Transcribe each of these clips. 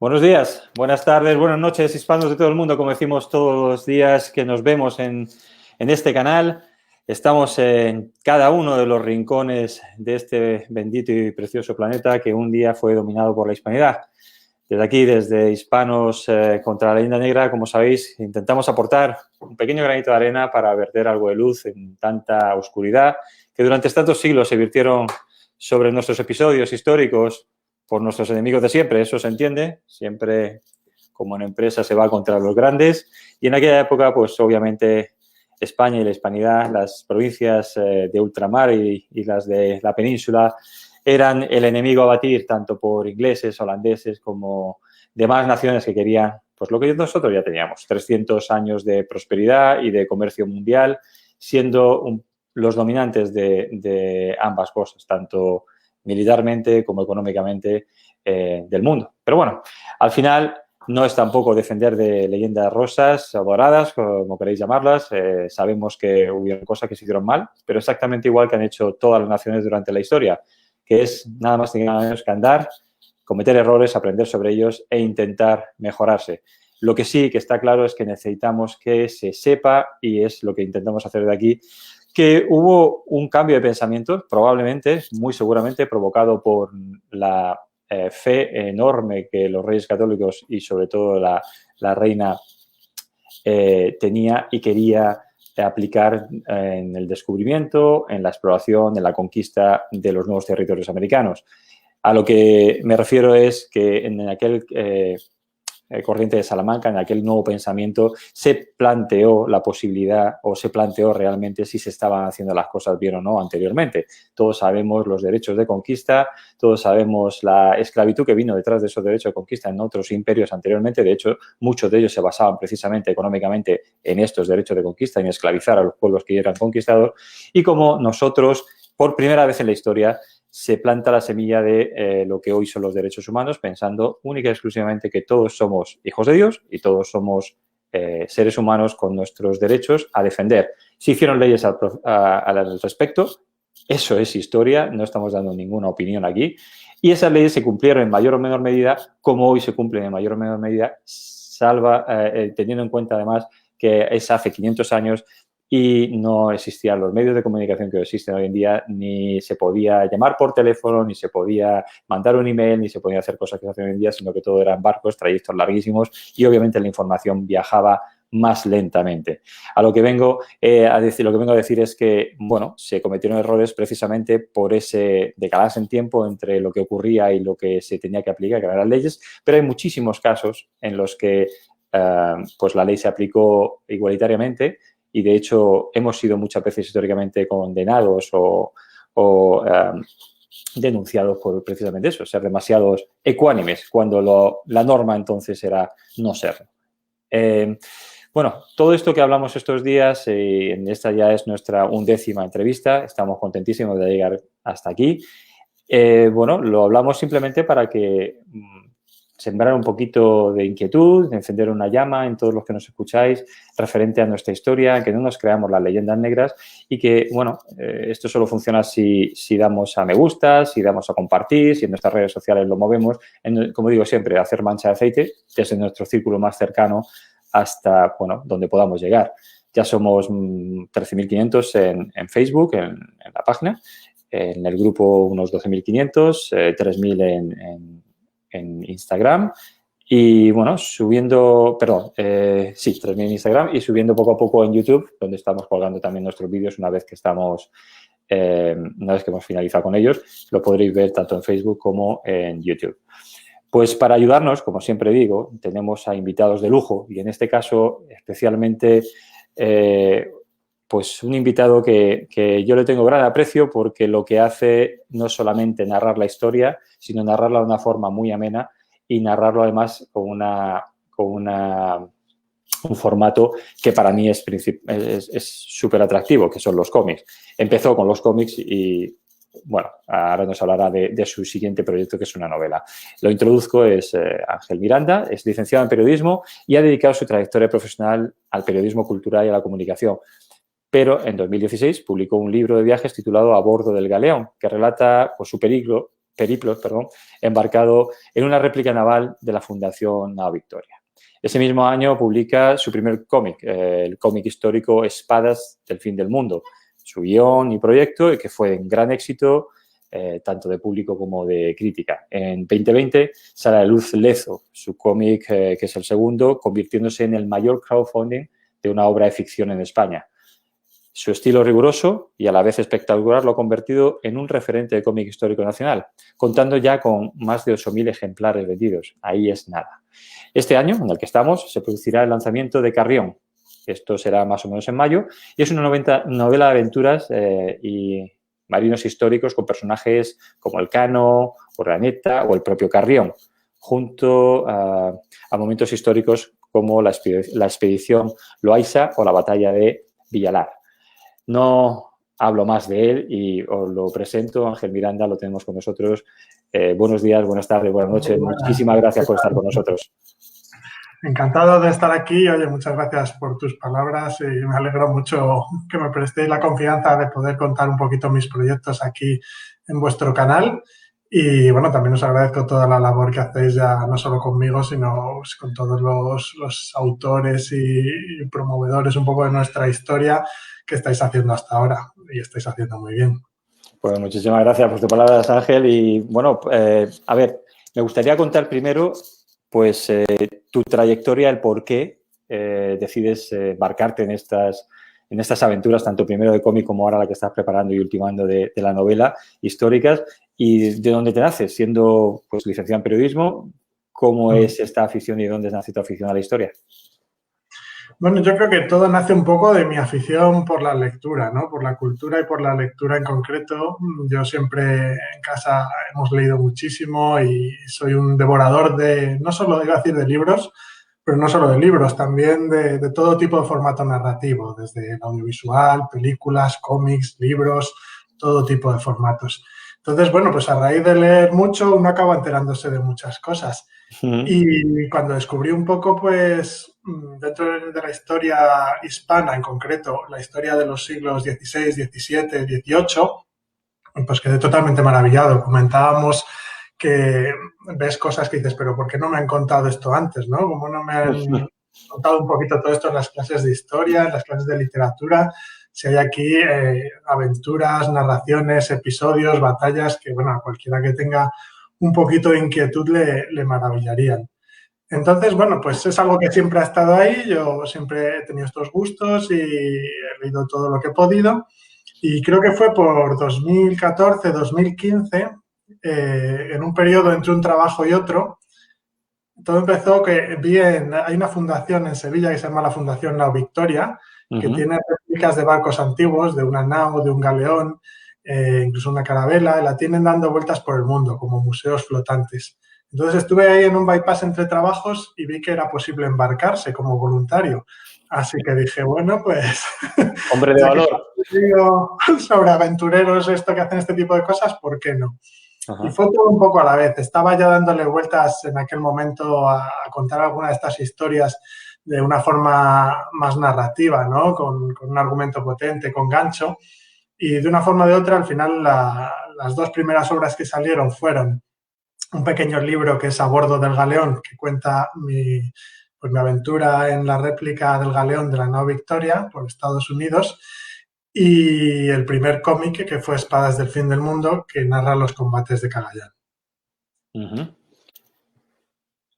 Buenos días, buenas tardes, buenas noches, hispanos de todo el mundo, como decimos todos los días que nos vemos en este canal. Estamos en cada uno de los rincones de este bendito y precioso planeta que un día fue dominado por la hispanidad. Desde aquí, desde Hispanos contra la Leyenda Negra, como sabéis, intentamos aportar un pequeño granito de arena para verter algo de luz en tanta oscuridad que durante tantos siglos se virtieron sobre nuestros episodios históricos por nuestros enemigos de siempre. Eso se entiende, siempre como en empresa se va contra los grandes. Y en aquella época, pues obviamente España y la hispanidad, las provincias de ultramar y las de la península, eran el enemigo a batir tanto por ingleses, holandeses como demás naciones que querían, pues lo que nosotros ya teníamos, 300 años de prosperidad y de comercio mundial, siendo los dominantes de ambas cosas, tanto militarmente como económicamente del mundo. Pero bueno, al final no es tampoco defender de leyendas rosas o doradas, como queréis llamarlas. Sabemos que hubo cosas que se hicieron mal, pero exactamente igual que han hecho todas las naciones durante la historia, que es nada más ni nada menos que andar, cometer errores, aprender sobre ellos e intentar mejorarse. Lo que sí que está claro es que necesitamos que se sepa, y es lo que intentamos hacer de aquí, que hubo un cambio de pensamiento, probablemente, muy seguramente, provocado por la fe enorme que los reyes católicos y sobre todo la reina tenía y quería aplicar en el descubrimiento, en la exploración, en la conquista de los nuevos territorios americanos. A lo que me refiero es que en aquel corriente de Salamanca, en aquel nuevo pensamiento, se planteó la posibilidad o se planteó realmente si se estaban haciendo las cosas bien o no anteriormente. Todos sabemos los derechos de conquista, todos sabemos la esclavitud que vino detrás de esos derechos de conquista en otros imperios anteriormente. De hecho, muchos de ellos se basaban precisamente económicamente en estos derechos de conquista, en esclavizar a los pueblos que eran conquistados. Y como nosotros, por primera vez en la historia, se planta la semilla de lo que hoy son los derechos humanos, pensando única y exclusivamente que todos somos hijos de Dios y todos somos seres humanos con nuestros derechos a defender. Se hicieron leyes al respecto, eso es historia, no estamos dando ninguna opinión aquí, y esas leyes se cumplieron en mayor o menor medida, como hoy se cumplen en mayor o menor medida, teniendo en cuenta además que es hace 500 años y no existían los medios de comunicación que existen hoy en día, ni se podía llamar por teléfono, ni se podía mandar un email, ni se podía hacer cosas que se hacen hoy en día, sino que todo eran barcos, trayectos larguísimos y obviamente la información viajaba más lentamente. A lo que vengo a decir es que, bueno, se cometieron errores precisamente por ese decalaje en tiempo entre lo que ocurría y lo que se tenía que aplicar, que eran las leyes, pero hay muchísimos casos en los que pues la ley se aplicó igualitariamente. Y, de hecho, hemos sido muchas veces históricamente condenados o denunciados por precisamente eso, ser demasiados ecuánimes, cuando la norma entonces era no serlo. Bueno, todo esto que hablamos estos días, en esta ya es nuestra 11ª entrevista, estamos contentísimos de llegar hasta aquí. Bueno, lo hablamos simplemente para que sembrar un poquito de inquietud, de encender una llama en todos los que nos escucháis referente a nuestra historia, que no nos creamos las leyendas negras y que, bueno, esto solo funciona si damos a me gusta, si damos a compartir, si en nuestras redes sociales lo movemos, como digo siempre, hacer mancha de aceite desde nuestro círculo más cercano hasta, bueno, donde podamos llegar. Ya somos 13.500 en Facebook, en la página, en el grupo unos 12.500, 3.000 en Instagram y, bueno, subiendo, perdón, sí, 3.000 en Instagram y subiendo poco a poco en YouTube, donde estamos colgando también nuestros vídeos una vez que hemos finalizado con ellos. Lo podréis ver tanto en Facebook como en YouTube. Pues para ayudarnos, como siempre digo, tenemos a invitados de lujo y en este caso especialmente pues un invitado que yo le tengo gran aprecio porque lo que hace no es solamente narrar la historia, sino narrarla de una forma muy amena y narrarlo además con un formato que para mí es súper atractivo, que son los cómics. Empezó con los cómics y, bueno, ahora nos hablará de su siguiente proyecto, que es una novela. Lo introduzco, es Ángel Miranda, es licenciado en periodismo y ha dedicado su trayectoria profesional al periodismo cultural y a la comunicación. Pero en 2016 publicó un libro de viajes titulado A bordo del galeón, que relata pues, su periplo periplos, perdón, embarcado en una réplica naval de la Fundación Nao Victoria. Ese mismo año publica su primer cómic, el cómic histórico Espadas del fin del mundo, su guión y proyecto, que fue un gran éxito, tanto de público como de crítica. En 2020 sale a la luz Lezo, su cómic, que es el segundo, convirtiéndose en el mayor crowdfunding de una obra de ficción en España. Su estilo riguroso y a la vez espectacular lo ha convertido en un referente de cómic histórico nacional, contando ya con más de 8.000 ejemplares vendidos. Ahí es nada. Este año, en el que estamos, se producirá el lanzamiento de Carrión. Esto será más o menos en mayo y es una novela de aventuras y marinos históricos con personajes como el Cano, Urdaneta o el propio Carrión, junto a momentos históricos como la expedición Loaiza o la batalla de Villalar. No hablo más de él y os lo presento. Ángel Miranda lo tenemos con nosotros. Buenos días, buenas tardes, buenas noches. Muchísimas gracias por estar con nosotros. Encantado de estar aquí. Oye, muchas gracias por tus palabras y me alegro mucho que me prestéis la confianza de poder contar un poquito mis proyectos aquí en vuestro canal. Y bueno, también os agradezco toda la labor que hacéis ya no solo conmigo, sino con todos los autores y promovedores un poco de nuestra historia que estáis haciendo hasta ahora y estáis haciendo muy bien. Pues muchísimas gracias por tus palabras, Ángel. Y bueno, a ver, me gustaría contar primero pues tu trayectoria, el por qué decides embarcarte en estas aventuras, tanto primero de cómic como ahora la que estás preparando y ultimando de la novela, históricas, y de dónde te naces, siendo pues licenciado en periodismo, cómo es esta afición y de dónde nace tu afición a la historia. Bueno, yo creo que todo nace un poco de mi afición por la lectura, ¿no? Por la cultura y por la lectura en concreto. Yo siempre en casa hemos leído muchísimo y soy un devorador de, no solo iba a decir de libros, pero no solo de libros, también de todo tipo de formato narrativo, desde el audiovisual, películas, cómics, libros, todo tipo de formatos. Entonces, bueno, pues a raíz de leer mucho uno acaba enterándose de muchas cosas. Y cuando descubrí un poco, pues, dentro de la historia hispana en concreto, la historia de los siglos XVI, XVII, XVIII, pues quedé totalmente maravillado. Comentábamos que ves cosas que dices, pero ¿por qué no me han contado esto antes, no? ¿Cómo no me han contado un poquito todo esto en las clases de historia, en las clases de literatura? Si hay aquí aventuras, narraciones, episodios, batallas que, bueno, a cualquiera que tenga un poquito de inquietud le maravillarían. Entonces, bueno, pues es algo que siempre ha estado ahí. Yo siempre he tenido estos gustos y he leído todo lo que he podido. Y creo que fue por 2014, 2015, en un periodo entre un trabajo y otro. Todo empezó que hay una fundación en Sevilla que se llama la Fundación Nao Victoria, que tiene réplicas de barcos antiguos, de una nao, de un galeón, incluso una carabela, y la tienen dando vueltas por el mundo como museos flotantes. Entonces estuve ahí en un bypass entre trabajos y vi que era posible embarcarse como voluntario. Así que dije, bueno, pues... Hombre de valor. Sobre aventureros, esto que hacen este tipo de cosas, ¿por qué no? Ajá. Y fue todo un poco a la vez. Estaba ya dándole vueltas en aquel momento a contar alguna de estas historias de una forma más narrativa, ¿no? Con un argumento potente, con gancho. Y de una forma o de otra, al final, las dos primeras obras que salieron fueron un pequeño libro que es A bordo del galeón, que cuenta mi aventura en la réplica del galeón de la nao Victoria por Estados Unidos, y el primer cómic que fue Espadas del fin del mundo, que narra los combates de Cagayán.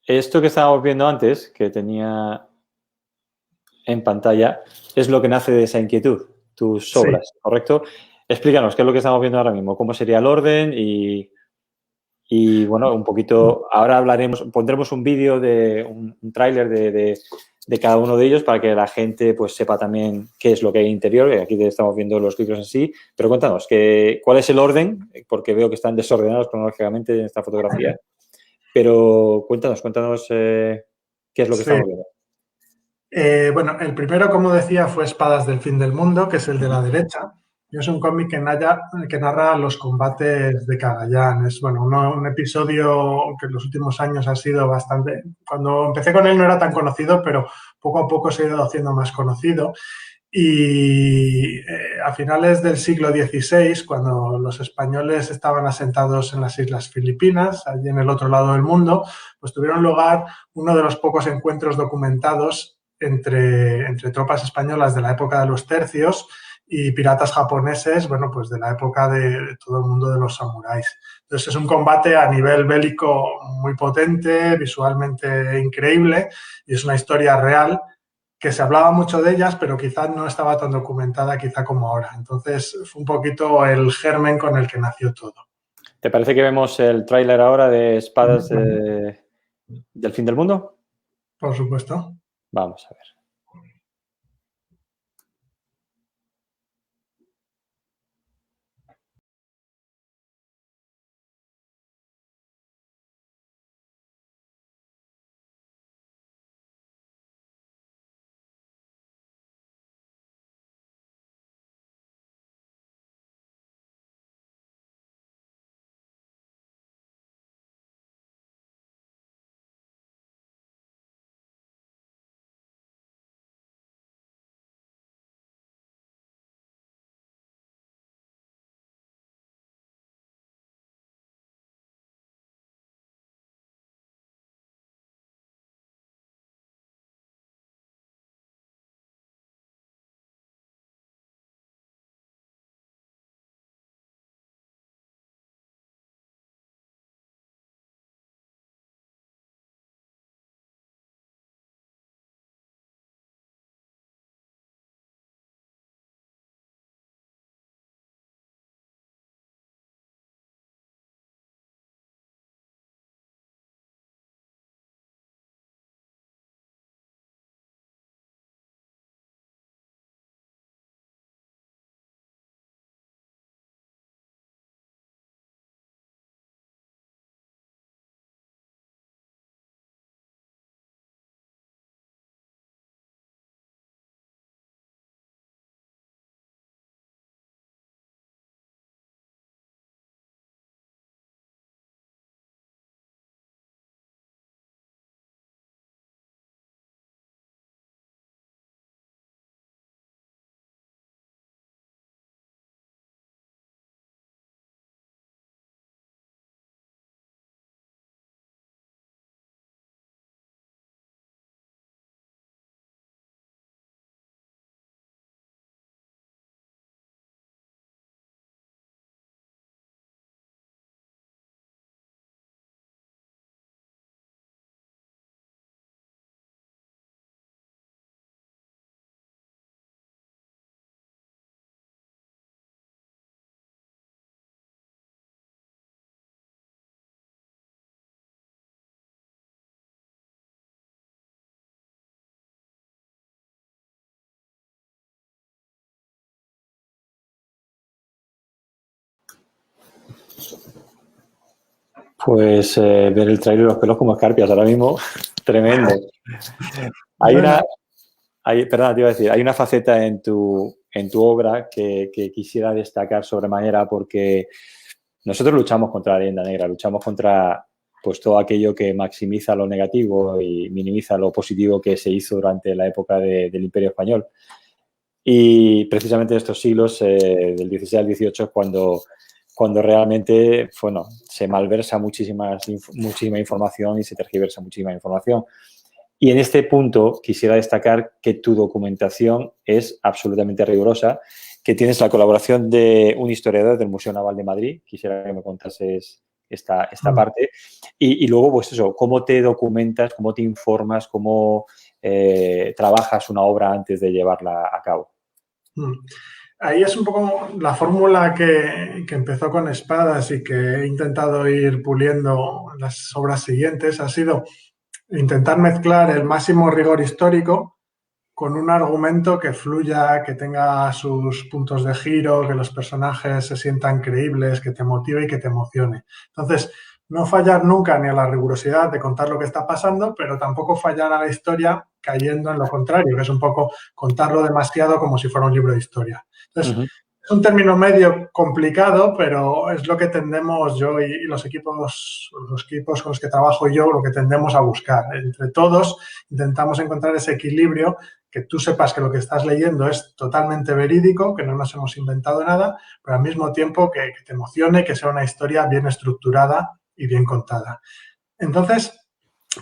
Esto que estábamos viendo antes, que tenía en pantalla, es lo que nace de esa inquietud, tus obras, sí. ¿Correcto? Explícanos qué es lo que estamos viendo ahora mismo, cómo sería el orden y bueno, un poquito, ahora pondremos un vídeo de un tráiler de cada uno de ellos para que la gente pues sepa también qué es lo que hay interior. Aquí estamos viendo los libros en sí, pero cuéntanos, ¿cuál es el orden? Porque veo que están desordenados cronológicamente en esta fotografía, pero cuéntanos qué es lo que estamos viendo. Bueno, el primero, como decía, fue Espadas del fin del mundo, que es el de la derecha. Y es un cómic que narra los combates de Cagayán. Es bueno, un episodio que en los últimos años ha sido bastante... Cuando empecé con él no era tan conocido, pero poco a poco se ha ido haciendo más conocido. Y a finales del siglo XVI, cuando los españoles estaban asentados en las Islas Filipinas, allí en el otro lado del mundo, pues tuvieron lugar uno de los pocos encuentros documentados entre tropas españolas de la época de los tercios y piratas japoneses, bueno, pues de la época de todo el mundo de los samuráis. Entonces es un combate a nivel bélico muy potente, visualmente increíble, y es una historia real que se hablaba mucho de ellas, pero quizás no estaba tan documentada quizá como ahora. Entonces fue un poquito el germen con el que nació todo. ¿Te parece que vemos el tráiler ahora de Espadas del Fin del Mundo? Por supuesto. Vamos a ver. Pues ver el trailer, los pelos como escarpias ahora mismo, tremendo. Perdona, te iba a decir, hay una faceta en tu obra que quisiera destacar sobremanera, porque nosotros luchamos contra la leyenda negra, luchamos contra pues todo aquello que maximiza lo negativo y minimiza lo positivo que se hizo durante la época del Imperio Español. Y precisamente en estos siglos, del 16 al 18, es cuando realmente, bueno, se malversa muchísima información y se tergiversa muchísima información. Y en este punto quisiera destacar que tu documentación es absolutamente rigurosa, que tienes la colaboración de un historiador del Museo Naval de Madrid. Quisiera que me contases esta parte. Y luego, pues eso, cómo te documentas, cómo te informas, cómo trabajas una obra antes de llevarla a cabo. Ahí es un poco la fórmula que empezó con Espadas y que he intentado ir puliendo en las obras siguientes. Ha sido intentar mezclar el máximo rigor histórico con un argumento que fluya, que tenga sus puntos de giro, que los personajes se sientan creíbles, que te motive y que te emocione. Entonces, no fallar nunca ni a la rigurosidad de contar lo que está pasando, pero tampoco fallar a la historia cayendo en lo contrario, que es un poco contarlo demasiado como si fuera un libro de historia. Entonces, es un término medio complicado, pero es lo que tendemos yo y los equipos con los que trabajo yo, lo que tendemos a buscar. Entre todos intentamos encontrar ese equilibrio que tú sepas que lo que estás leyendo es totalmente verídico, que no nos hemos inventado nada, pero al mismo tiempo que te emocione, que sea una historia bien estructurada y bien contada. Entonces,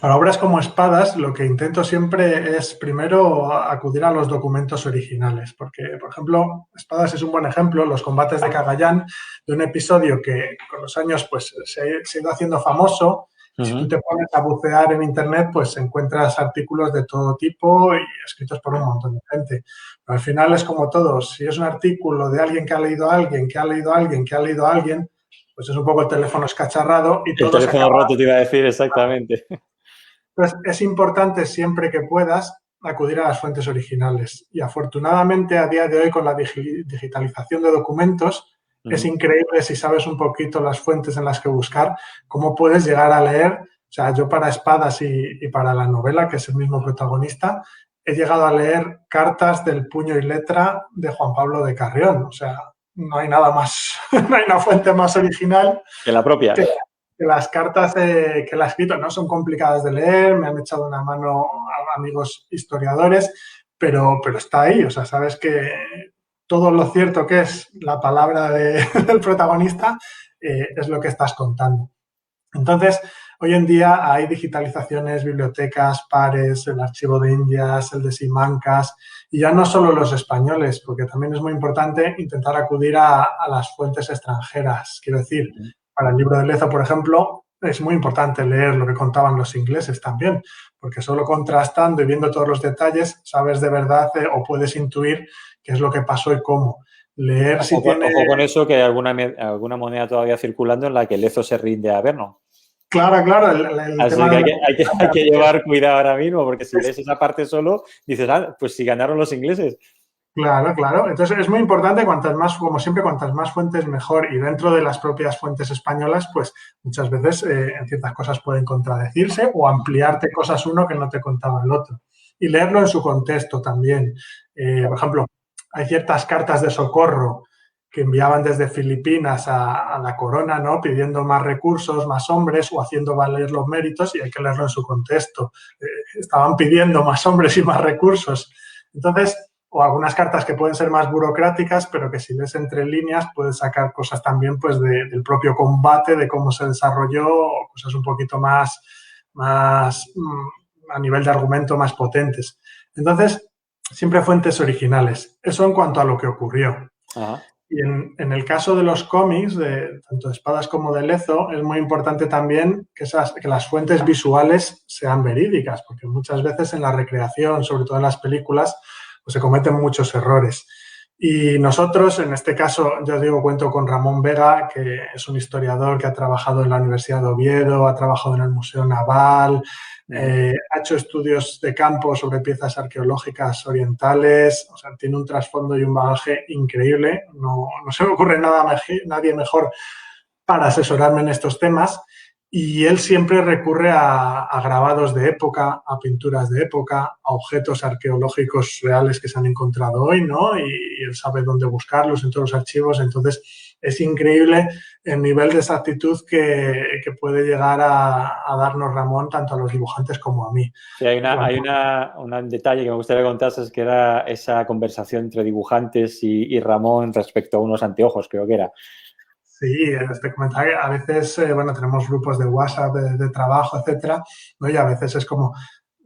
para obras como Espadas, lo que intento siempre es primero acudir a los documentos originales, porque, por ejemplo, Espadas es un buen ejemplo, los combates de Cagayán, de un episodio que con los años pues, se ha ido haciendo famoso. Si tú te pones a bucear en Internet, pues encuentras artículos de todo tipo y escritos por un montón de gente. Pero al final es como todo, si es un artículo de alguien que ha leído a alguien, que ha leído a alguien, que ha leído a alguien, pues es un poco el teléfono escacharrado y El todo se teléfono acaba. roto te iba a decir exactamente. Entonces, es importante siempre que puedas acudir a las fuentes originales. Y afortunadamente, a día de hoy, con la digitalización de documentos, es increíble si sabes un poquito las fuentes en las que buscar, cómo puedes llegar a leer. O sea, yo para Espadas y para la novela, que es el mismo protagonista, he llegado a leer cartas del puño y letra de Juan Pablo de Carrión. O sea, no hay nada más, no hay una fuente más original Que la propia. que las cartas que él ha escrito no son complicadas de leer, me han echado una mano a amigos historiadores, pero está ahí, o sea, sabes que todo lo cierto que es la palabra del protagonista es lo que estás contando. Entonces, hoy en día hay digitalizaciones, bibliotecas, pares, el archivo de Indias, el de Simancas, y ya no solo los españoles, porque también es muy importante intentar acudir a las fuentes extranjeras. Quiero decir, para el libro de Lezo, por ejemplo, es muy importante leer lo que contaban los ingleses también, porque solo contrastando y viendo todos los detalles sabes de verdad o puedes intuir qué es lo que pasó y cómo. Leer si tiene... Ojo con eso, que hay alguna moneda todavía circulando en la que Lezo se rinde a Vernon. Claro, el Así tema que de hay que llevar cuidado ahora mismo, porque si lees esa parte solo, dices, pues si ganaron los ingleses. Claro. Entonces es muy importante, cuantas más, como siempre, cuantas más fuentes mejor. Y dentro de las propias fuentes españolas, pues muchas veces en ciertas cosas pueden contradecirse o ampliarte cosas uno que no te contaba el otro. Y leerlo en su contexto también. Por ejemplo, hay ciertas cartas de socorro que enviaban desde Filipinas a la corona, ¿no? Pidiendo más recursos, más hombres o haciendo valer los méritos, y hay que leerlo en su contexto. Estaban pidiendo más hombres y más recursos. Entonces, o algunas cartas que pueden ser más burocráticas, pero que si lees entre líneas puedes sacar cosas también pues del propio combate, de cómo se desarrolló, o cosas un poquito más a nivel de argumento más potentes. Entonces, siempre fuentes originales. Eso en cuanto a lo que ocurrió. Ajá. Y en el caso de los cómics, de tanto de Espadas como de Lezo, es muy importante también que las fuentes visuales sean verídicas, porque muchas veces en la recreación, sobre todo en las películas, pues se cometen muchos errores. Y nosotros, en este caso, yo digo, cuento con Ramón Vega, que es un historiador que ha trabajado en la Universidad de Oviedo, ha trabajado en el Museo Naval, ha hecho estudios de campo sobre piezas arqueológicas orientales, o sea, tiene un trasfondo y un bagaje increíble. No se me ocurre nadie mejor para asesorarme en estos temas. Y él siempre recurre a grabados de época, a pinturas de época, a objetos arqueológicos reales que se han encontrado hoy, ¿no? Y él sabe dónde buscarlos en todos los archivos. Entonces, es increíble el nivel de exactitud que puede llegar a darnos Ramón, tanto a los dibujantes como a mí. Sí, hay un detalle que me gustaría contar, es que era esa conversación entre dibujantes y Ramón respecto a unos anteojos, creo que era. Sí, este comentario, a veces, bueno, tenemos grupos de WhatsApp, de trabajo, etcétera, ¿no? Y a veces es como,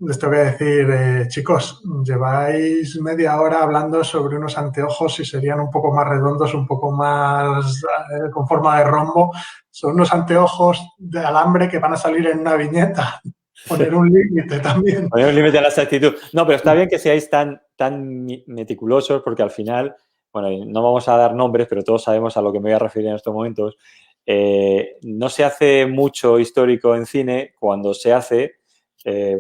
les tengo que decir, chicos, lleváis media hora hablando sobre unos anteojos y serían un poco más redondos, un poco más con forma de rombo. Son unos anteojos de alambre que van a salir en una viñeta. Poner un límite también. Poner un límite a la exactitud. No, pero está bien que seáis tan meticulosos, porque al final, bueno, no vamos a dar nombres, pero todos sabemos a lo que me voy a referir en estos momentos. No se hace mucho histórico en cine. Cuando se hace,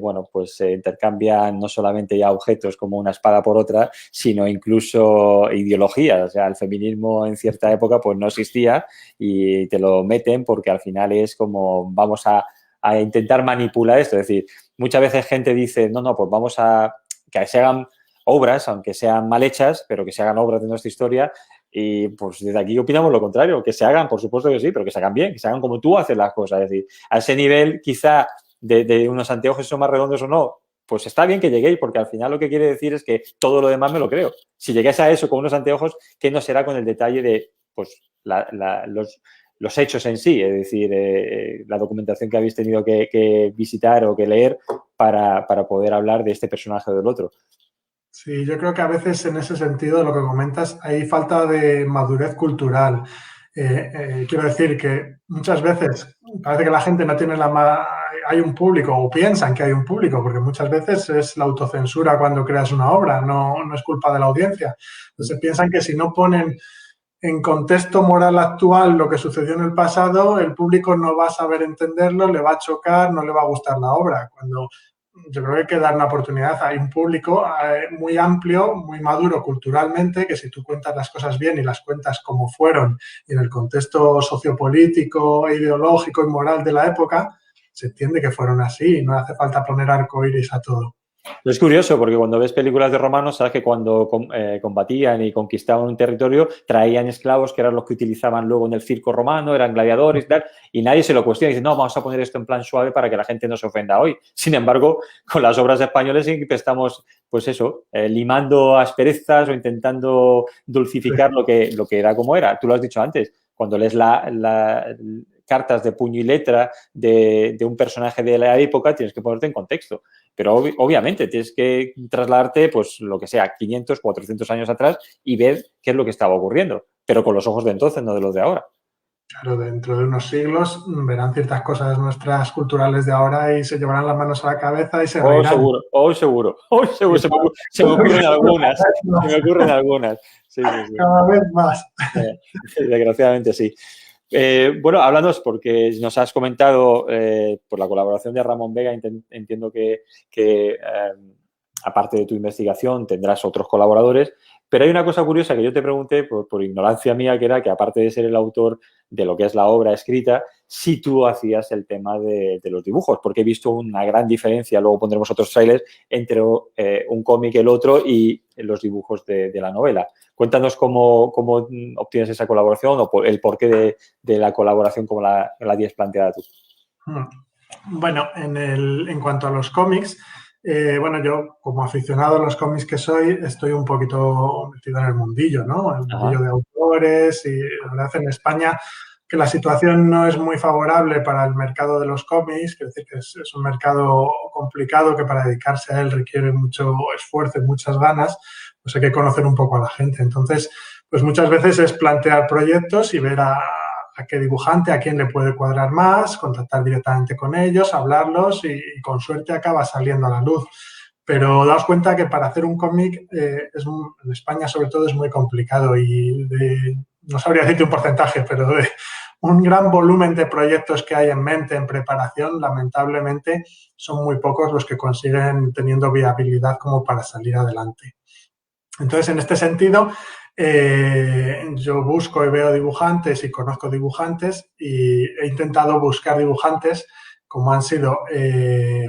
bueno, pues se intercambian no solamente ya objetos como una espada por otra, sino incluso ideologías. O sea, el feminismo en cierta época pues no existía y te lo meten porque al final es como vamos a intentar manipular esto. Es decir, muchas veces gente dice, no, pues vamos a que se hagan obras, aunque sean mal hechas, pero que se hagan obras de nuestra historia. Y pues desde aquí opinamos lo contrario, que se hagan, por supuesto que sí, pero que se hagan bien, que se hagan como tú haces las cosas. Es decir, a ese nivel quizá de unos anteojos son más redondos o no, pues está bien que lleguéis, porque al final lo que quiere decir es que todo lo demás me lo creo. Si lleguéis a eso con unos anteojos, ¿qué no será con el detalle de pues, los hechos en sí? Es decir, la documentación que habéis tenido que visitar o que leer para poder hablar de este personaje o del otro. Sí, yo creo que a veces en ese sentido, lo que comentas, hay falta de madurez cultural. Quiero decir que muchas veces parece que la gente no tiene hay un público o piensan que hay un público, porque muchas veces es la autocensura cuando creas una obra, no es culpa de la audiencia. Entonces piensan que si no ponen en contexto moral actual lo que sucedió en el pasado, el público no va a saber entenderlo, le va a chocar, no le va a gustar la obra. Cuando yo creo que hay que dar una oportunidad. Hay un público muy amplio, muy maduro culturalmente, que si tú cuentas las cosas bien y las cuentas como fueron y en el contexto sociopolítico, ideológico y moral de la época, se entiende que fueron así. No hace falta poner arcoíris a todo. Es curioso porque cuando ves películas de romanos sabes que cuando combatían y conquistaban un territorio traían esclavos que eran los que utilizaban luego en el circo romano, eran gladiadores y tal, y nadie se lo cuestiona y dice, no, vamos a poner esto en plan suave para que la gente no se ofenda hoy. Sin embargo, con las obras españolas siempre estamos, pues eso, limando asperezas o intentando dulcificar lo que era como era. Tú lo has dicho antes, cuando lees cartas de puño y letra de un personaje de la época, tienes que ponerte en contexto. Pero obviamente tienes que trasladarte, pues lo que sea, 500, 400 años atrás y ver qué es lo que estaba ocurriendo, pero con los ojos de entonces, no de los de ahora. Claro, dentro de unos siglos verán ciertas cosas nuestras culturales de ahora y se llevarán las manos a la cabeza y se reirán. Seguro. Se me ocurren algunas. Se me ocurren algunas. Sí. Cada vez más. Desgraciadamente sí. Bueno, háblanos, porque nos has comentado por la colaboración de Ramón Vega, entiendo que aparte de tu investigación tendrás otros colaboradores, pero hay una cosa curiosa que yo te pregunté por ignorancia mía, que era que aparte de ser el autor de lo que es la obra escrita, si tú hacías el tema de los dibujos, porque he visto una gran diferencia, luego pondremos otros trailers, entre un cómic y el otro y los dibujos de la novela. Cuéntanos cómo obtienes esa colaboración o el porqué de la colaboración como la tienes planteada tú. Bueno, en cuanto a los cómics, bueno, yo como aficionado a los cómics que soy, estoy un poquito metido en el mundillo, ¿no? El mundillo de autores y la verdad en España que la situación no es muy favorable para el mercado de los cómics, es decir, que es un mercado complicado que para dedicarse a él requiere mucho esfuerzo y muchas ganas, pues hay que conocer un poco a la gente. Entonces, pues muchas veces es plantear proyectos y ver a qué dibujante, a quién le puede cuadrar más, contactar directamente con ellos, hablarlos y con suerte acaba saliendo a la luz. Pero daos cuenta que para hacer un cómic en España sobre todo es muy complicado y no sabría decirte un porcentaje, pero de un gran volumen de proyectos que hay en mente, en preparación, lamentablemente son muy pocos los que consiguen teniendo viabilidad como para salir adelante. Entonces, en este sentido, yo busco y veo dibujantes y conozco dibujantes y he intentado buscar dibujantes como han sido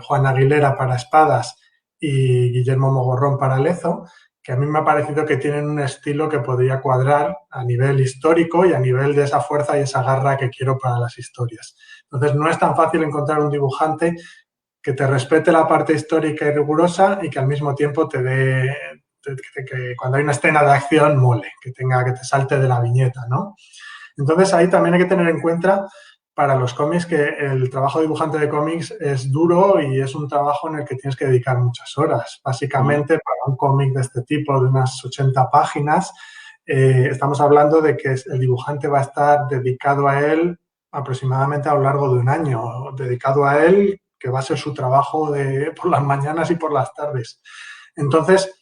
Juan Aguilera para Espadas y Guillermo Mogorrón para Lezo, que a mí me ha parecido que tienen un estilo que podría cuadrar a nivel histórico y a nivel de esa fuerza y esa garra que quiero para las historias. Entonces, no es tan fácil encontrar un dibujante que te respete la parte histórica y rigurosa y que al mismo tiempo te dé que cuando hay una escena de acción mole, que te salte de la viñeta, ¿no? Entonces ahí también hay que tener en cuenta para los cómics que el trabajo de dibujante de cómics es duro y es un trabajo en el que tienes que dedicar muchas horas. Básicamente para un cómic de este tipo de unas 80 páginas estamos hablando de que el dibujante va a estar dedicado a él aproximadamente a lo largo de un año, dedicado a él, que va a ser su trabajo por las mañanas y por las tardes. Entonces,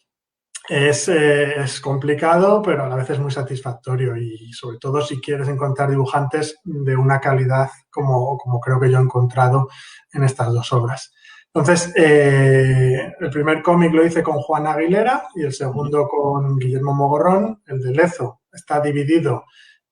es complicado, pero a la vez es muy satisfactorio y sobre todo si quieres encontrar dibujantes de una calidad como creo que yo he encontrado en estas dos obras. Entonces, el primer cómic lo hice con Juan Aguilera y el segundo con Guillermo Mogorrón. El de Lezo está dividido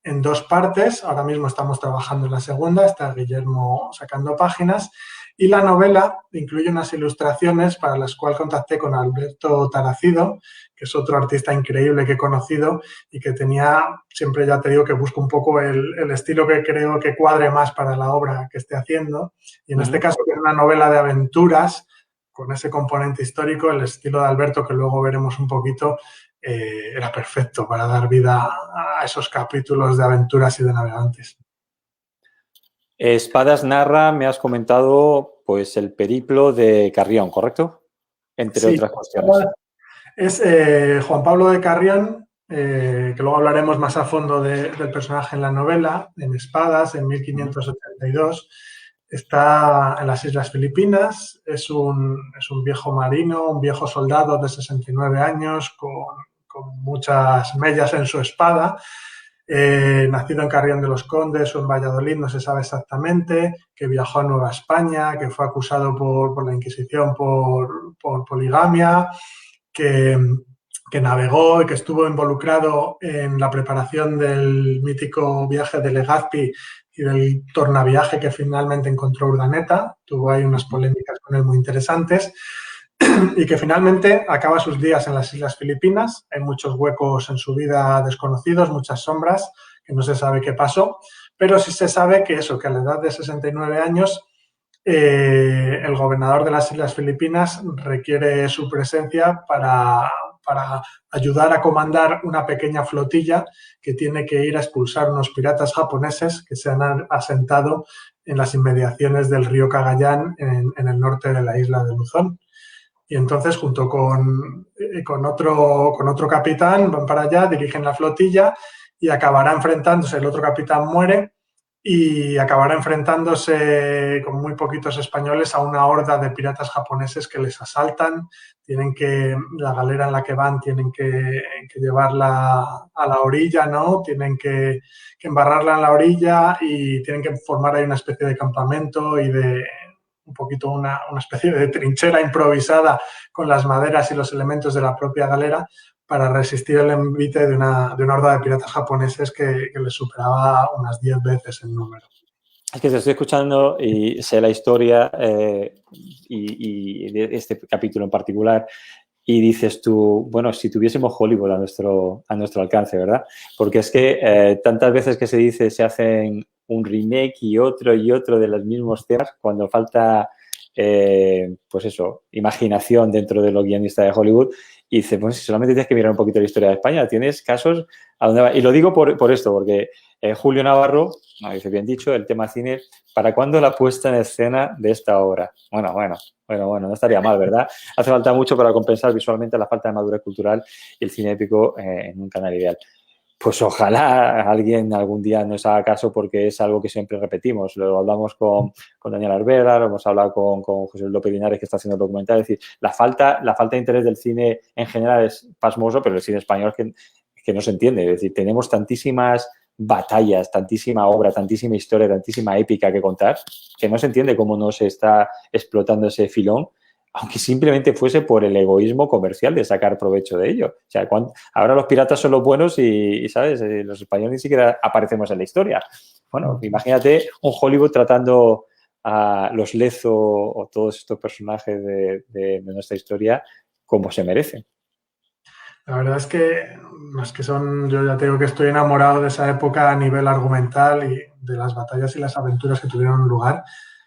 en dos partes. Ahora mismo estamos trabajando en la segunda, está Guillermo sacando páginas. Y la novela incluye unas ilustraciones para las cuales contacté con Alberto Taracido, que es otro artista increíble que he conocido y que siempre ya te digo que busco un poco el estilo que creo que cuadre más para la obra que esté haciendo. Y en este caso, que es una novela de aventuras con ese componente histórico, el estilo de Alberto, que luego veremos un poquito, era perfecto para dar vida a esos capítulos de aventuras y de navegantes. Espadas narra, me has comentado, pues el periplo de Carrión, ¿correcto? Entre Sí, otras cuestiones. es Juan Pablo de Carrión, que luego hablaremos más a fondo del personaje en la novela, en Espadas, en 1582. Está en las Islas Filipinas, es un viejo marino, un viejo soldado de 69 años, con muchas mellas en su espada, nacido en Carrión de los Condes o en Valladolid, no se sabe exactamente, que viajó a Nueva España, que fue acusado por la Inquisición por poligamia, que, que navegó y que estuvo involucrado en la preparación del mítico viaje de Legazpi y del tornaviaje que finalmente encontró Urdaneta. Tuvo ahí unas polémicas con él muy interesantes y que finalmente acaba sus días en las Islas Filipinas. Hay muchos huecos en su vida desconocidos, muchas sombras, que no se sabe qué pasó, pero sí se sabe que eso, que a la edad de 69 años el gobernador de las Islas Filipinas requiere su presencia para ayudar a comandar una pequeña flotilla que tiene que ir a expulsar unos piratas japoneses que se han asentado en las inmediaciones del río Cagayán en el norte de la isla de Luzón. Y entonces, junto con otro capitán, van para allá, dirigen la flotilla y acabará enfrentándose, el otro capitán muere y acabará enfrentándose con muy poquitos españoles a una horda de piratas japoneses que les asaltan. La galera en la que van tienen que llevarla a la orilla, ¿no? Tienen que embarrarla en la orilla y tienen que formar ahí una especie de campamento y de un poquito una especie de trinchera improvisada con las maderas y los elementos de la propia galera para resistir el envite de una horda de piratas japoneses que les superaba unas 10 veces en número. Es que te estoy escuchando y sé la historia y de este capítulo en particular y dices tú, bueno, si tuviésemos Hollywood a nuestro alcance, ¿verdad? Porque es que tantas veces que se dice se hacen un remake y otro de los mismos temas cuando falta, pues eso, imaginación dentro de los guionistas de Hollywood y dices, pues si solamente tienes que mirar un poquito la historia de España, tienes casos a dónde va. Y lo digo por esto, porque Julio Navarro, no dice bien dicho, el tema cine, ¿para cuándo la puesta en escena de esta obra? Bueno, no estaría mal, ¿verdad? Hace falta mucho para compensar visualmente la falta de madurez cultural y el cine épico en un canal ideal. Pues ojalá alguien algún día nos haga caso porque es algo que siempre repetimos. Lo hablamos con Daniel Arbera, lo hemos hablado con José López Linares, que está haciendo el documental. Es decir, la falta de interés del cine en general es pasmoso, pero el cine español que no se entiende. Es decir, tenemos tantísimas batallas, tantísima obra, tantísima historia, tantísima épica que contar, que no se entiende cómo no se está explotando ese filón, aunque simplemente fuese por el egoísmo comercial de sacar provecho de ello. O sea, ahora los piratas son los buenos y ¿sabes? Los españoles ni siquiera aparecemos en la historia. Bueno, imagínate un Hollywood tratando a los Lezo o todos estos personajes de nuestra historia como se merecen. La verdad es que yo ya te digo que estoy enamorado de esa época a nivel argumental y de las batallas y las aventuras que tuvieron lugar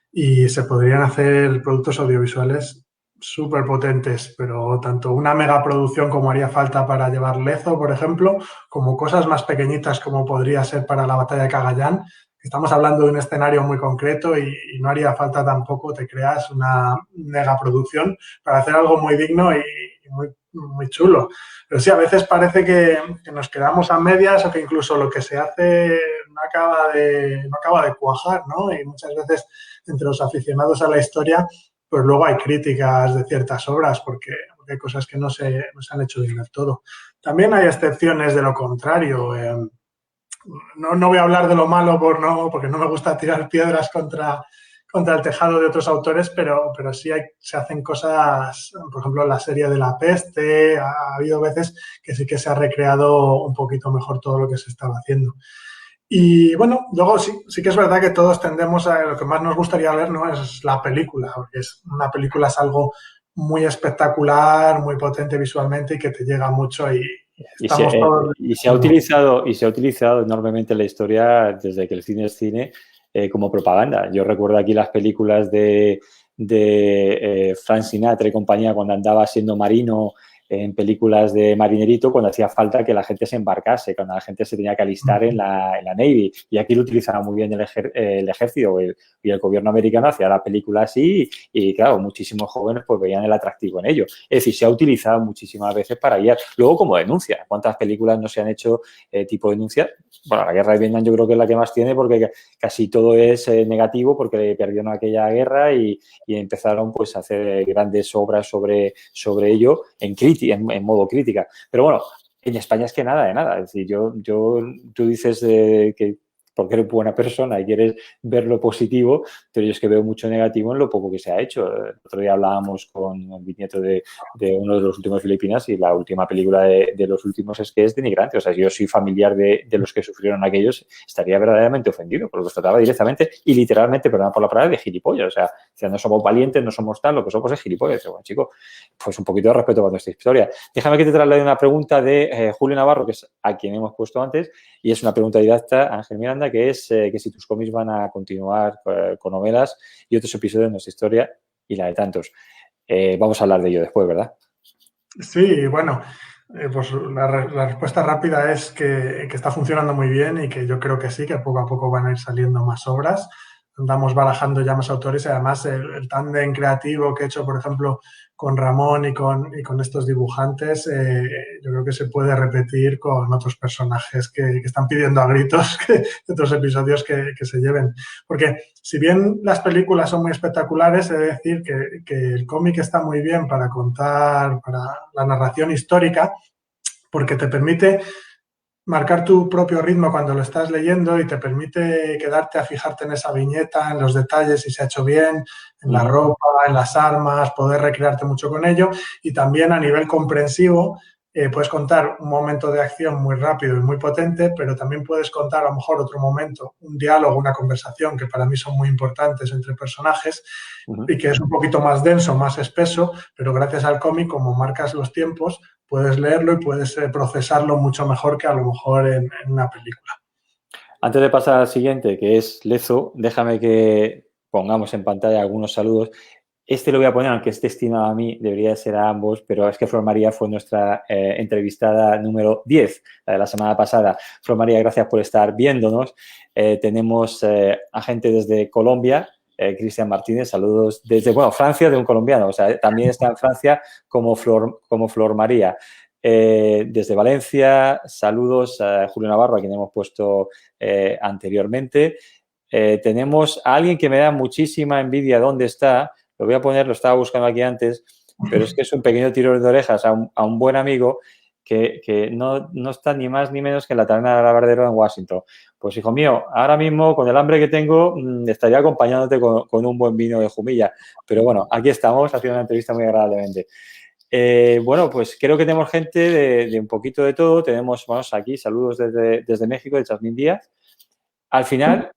y se podrían hacer productos audiovisuales súper potentes, pero tanto una megaproducción como haría falta para llevar Lezo, por ejemplo, como cosas más pequeñitas como podría ser para la batalla de Cagayán. Estamos hablando de un escenario muy concreto y no haría falta tampoco, te creas, una megaproducción para hacer algo muy digno y muy chulo. Pero sí, a veces parece que nos quedamos a medias o que incluso lo que se hace no acaba de cuajar, ¿no? Y muchas veces entre los aficionados a la historia, pues luego hay críticas de ciertas obras porque hay cosas que no se han hecho bien del todo. También hay excepciones de lo contrario. No voy a hablar de lo malo porque no me gusta tirar piedras contra el tejado de otros autores, pero sí se hacen cosas, por ejemplo, la serie de La Peste, ha habido veces que sí que se ha recreado un poquito mejor todo lo que se estaba haciendo. Y bueno, luego sí que es verdad que todos tendemos a lo que más nos gustaría ver, ¿no? Es la película, porque una película es algo muy espectacular, muy potente visualmente y que te llega mucho y estamos todos... Y se ha utilizado enormemente la historia desde que el cine es cine como propaganda. Yo recuerdo aquí las películas de Frank Sinatra y compañía cuando andaba siendo marino en películas de marinerito, cuando hacía falta que la gente se embarcase, cuando la gente se tenía que alistar en la Navy. Y aquí lo utilizaba muy bien el ejército y el gobierno americano hacía la película así y, claro, muchísimos jóvenes pues veían el atractivo en ello. Es decir, se ha utilizado muchísimas veces para guiar. Luego, como denuncia. ¿Cuántas películas no se han hecho tipo denuncia? Bueno, la guerra de Vietnam yo creo que es la que más tiene porque casi todo es negativo porque perdieron aquella guerra y empezaron pues a hacer grandes obras sobre ello en modo crítica. Pero bueno, en España es que nada de nada. Es decir, tú dices que porque eres buena persona y quieres ver lo positivo, pero yo es que veo mucho negativo en lo poco que se ha hecho. El otro día hablábamos con un bisnieto de uno de los últimos Filipinas y la última película de los últimos es que es denigrante. O sea, si yo soy familiar de los que sufrieron aquellos, estaría verdaderamente ofendido porque los trataba directamente y literalmente, perdón por la palabra, de gilipollas. O sea, no somos valientes, no somos tal, lo que somos es gilipollas. Bueno, chico, pues un poquito de respeto para nuestra historia. Déjame que te traslade una pregunta de Julio Navarro, que es a quien hemos puesto antes, y es una pregunta directa a Ángel Miranda, que es que si tus cómics van a continuar con novelas y otros episodios de nuestra historia y la de tantos. Vamos a hablar de ello después, ¿verdad? Sí, bueno, pues la respuesta rápida es que está funcionando muy bien y que yo creo que sí, que poco a poco van a ir saliendo más obras. Andamos barajando ya más autores y además el tándem creativo que he hecho, por ejemplo, con Ramón y con estos dibujantes, yo creo que se puede repetir con otros personajes que están pidiendo a gritos que otros episodios que se lleven. Porque si bien las películas son muy espectaculares, he de decir que el cómic está muy bien para contar, para la narración histórica, porque te permite marcar tu propio ritmo cuando lo estás leyendo y te permite quedarte a fijarte en esa viñeta, en los detalles, si se ha hecho bien, en la ropa, en las armas, poder recrearte mucho con ello. Y también a nivel comprensivo, puedes contar un momento de acción muy rápido y muy potente, pero también puedes contar a lo mejor otro momento, un diálogo, una conversación, que para mí son muy importantes entre personajes y que es un poquito más denso, más espeso, pero gracias al cómic, como marcas los tiempos, puedes leerlo y puedes procesarlo mucho mejor que a lo mejor en una película. Antes de pasar al siguiente, que es Lezo, déjame que pongamos en pantalla algunos saludos. Este lo voy a poner, aunque es destinado a mí, debería ser a ambos, pero es que Flor María fue nuestra entrevistada número 10, la de la semana pasada. Flor María, gracias por estar viéndonos. Tenemos a gente desde Colombia, Cristian Martínez, saludos desde, Francia, de un colombiano, o sea, también está en Francia como Flor María. Desde Valencia, saludos a Julio Navarro, a quien hemos puesto anteriormente. Tenemos a alguien que me da muchísima envidia. ¿Dónde está? Lo voy a poner, lo estaba buscando aquí antes, pero es que es un pequeño tirón de orejas a un buen amigo que no está ni más ni menos que en la taberna de Alabardero en Washington. Pues, hijo mío, ahora mismo, con el hambre que tengo, estaría acompañándote con un buen vino de Jumilla. Pero bueno, aquí estamos haciendo una entrevista muy agradablemente. Pues creo que tenemos gente de un poquito de todo. Tenemos, aquí, saludos desde México, de Chasmín Díaz. Al final,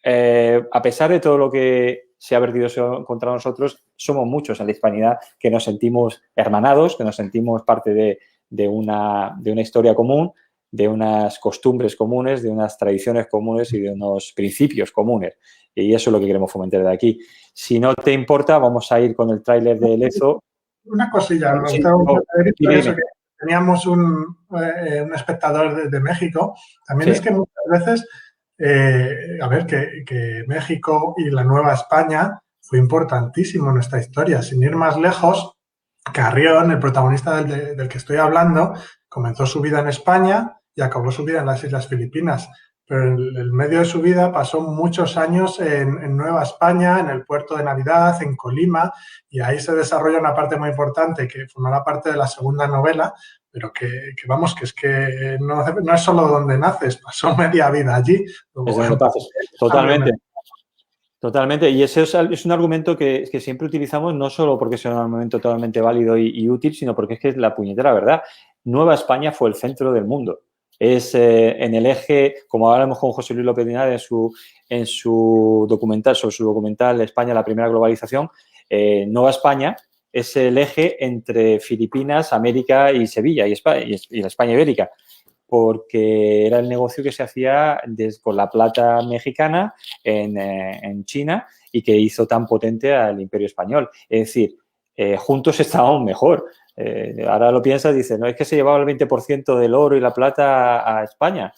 a pesar de todo lo que se ha vertido contra nosotros, somos muchos en la hispanidad que nos sentimos hermanados, que nos sentimos parte de una historia común, de unas costumbres comunes, de unas tradiciones comunes y de unos principios comunes. Y eso es lo que queremos fomentar de aquí. Si no te importa, vamos a ir con el tráiler de Lezo. Una cosilla, me gustaba eso, que teníamos un espectador de México. También es que muchas veces, que México y la Nueva España fue importantísimo en nuestra historia. Sin ir más lejos, Carrión, el protagonista del que estoy hablando, comenzó su vida en España y acabó su vida en las Islas Filipinas. Pero en el medio de su vida pasó muchos años en Nueva España, en el puerto de Navidad, en Colima, y ahí se desarrolla una parte muy importante que formará parte de la segunda novela, pero que es que no es solo donde naces, pasó media vida allí. Es donde pasas. Totalmente. Totalmente, y ese es un argumento que siempre utilizamos, no solo porque sea un argumento totalmente válido y útil, sino porque es que es la puñetera verdad. Nueva España fue el centro del mundo. Es en el eje, como hablamos con José Luis López Linares en su documental España, la primera globalización, Nueva España es el eje entre Filipinas, América y Sevilla y la España ibérica. porque era el negocio que se hacía con la plata mexicana en China y que hizo tan potente al Imperio Español. Es decir, juntos estábamos mejor. Ahora lo piensas y dices, no, es que se llevaba el 20% del oro y la plata a España,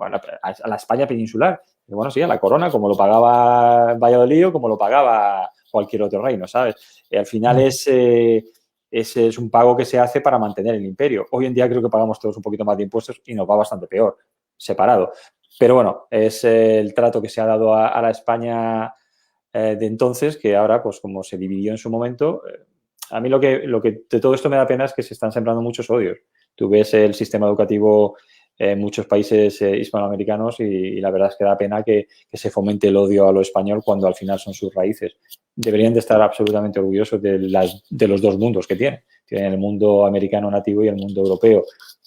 a la España peninsular. Y bueno, sí, a la corona, como lo pagaba Valladolid o como lo pagaba cualquier otro reino, ¿sabes? Al final ese es un pago que se hace para mantener el imperio. Hoy en día creo que pagamos todos un poquito más de impuestos y nos va bastante peor, separado. Pero bueno, es el trato que se ha dado a la España de entonces, que ahora, pues como se dividió en su momento, a mí lo que de todo esto me da pena es que se están sembrando muchos odios. Tú ves el sistema educativo en muchos países hispanoamericanos y la verdad es que da pena que se fomente el odio a lo español cuando al final son sus raíces. Deberían de estar absolutamente orgullosos de los dos mundos que tienen. Tienen el mundo americano nativo y el mundo europeo.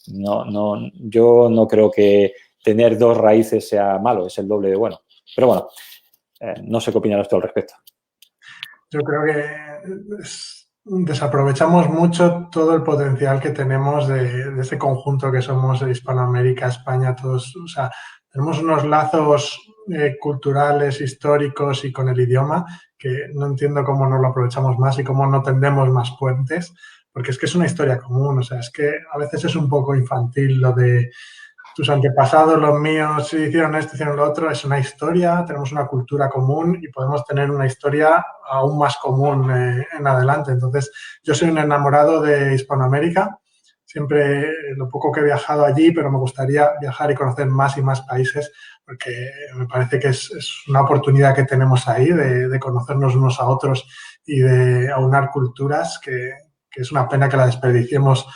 Yo no creo que tener dos raíces sea malo, es el doble de bueno. Pero bueno, no sé qué opinarás tú al respecto. Yo creo que desaprovechamos mucho todo el potencial que tenemos de ese conjunto que somos Hispanoamérica, España, todos. O sea, tenemos unos lazos culturales, históricos y con el idioma que no entiendo cómo no lo aprovechamos más y cómo no tendemos más puentes, porque es que es una historia común. O sea, es que a veces es un poco infantil lo de tus antepasados, los míos, hicieron esto, hicieron lo otro. Es una historia, tenemos una cultura común y podemos tener una historia aún más común en adelante. Entonces, yo soy un enamorado de Hispanoamérica. Siempre lo poco que he viajado allí, pero me gustaría viajar y conocer más y más países porque me parece que es una oportunidad que tenemos ahí de conocernos unos a otros y de aunar culturas que es una pena que la desperdiciemos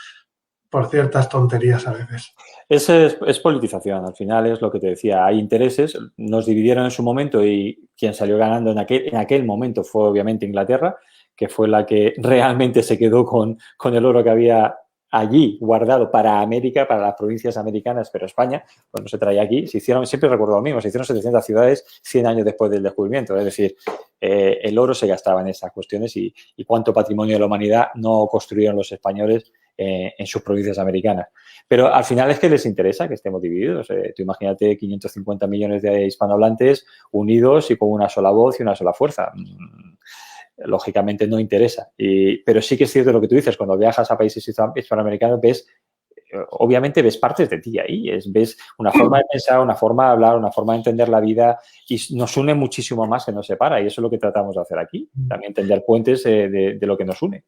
por ciertas tonterías a veces. Es politización, al final es lo que te decía, hay intereses, nos dividieron en su momento y quien salió ganando en aquel momento fue obviamente Inglaterra, que fue la que realmente se quedó con el oro que había allí guardado para América, para las provincias americanas, pero España, pues no se traía aquí. Se hicieron, siempre recuerdo lo mismo, se hicieron 700 ciudades 100 años después del descubrimiento, es decir, el oro se gastaba en esas cuestiones y cuánto patrimonio de la humanidad no construyeron los españoles en sus provincias americanas. Pero al final es que les interesa que estemos divididos. Tú imagínate 550 millones de hispanohablantes unidos y con una sola voz y una sola fuerza. Lógicamente no interesa. Pero sí que es cierto lo que tú dices, cuando viajas a países hispanoamericanos obviamente ves partes de ti ahí, ves una forma de pensar, una forma de hablar, una forma de entender la vida y nos une muchísimo más que nos separa y eso es lo que tratamos de hacer aquí, también tender puentes de lo que nos une.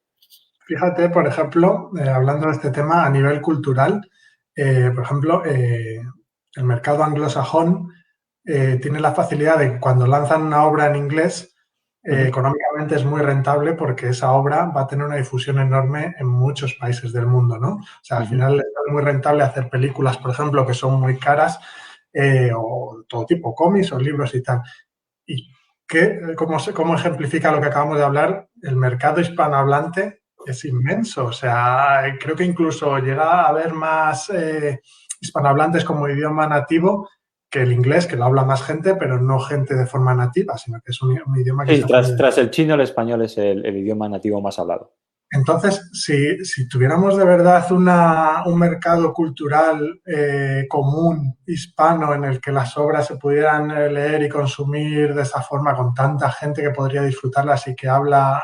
Fíjate, por ejemplo, hablando de este tema a nivel cultural, por ejemplo, el mercado anglosajón tiene la facilidad de que cuando lanzan una obra en inglés, económicamente es muy rentable porque esa obra va a tener una difusión enorme en muchos países del mundo, ¿no? O sea, al final es muy rentable hacer películas, por ejemplo, que son muy caras, o todo tipo, cómics o libros y tal. ¿Y cómo ejemplifica lo que acabamos de hablar? El mercado hispanohablante es inmenso. O sea, creo que incluso llega a haber más hispanohablantes como idioma nativo que el inglés, que lo habla más gente, pero no gente de forma nativa, sino que es un idioma que Sí, se aprende. tras el chino, el español es el idioma nativo más hablado. Entonces, si tuviéramos de verdad un mercado cultural común, hispano, en el que las obras se pudieran leer y consumir de esa forma con tanta gente que podría disfrutarlas y que habla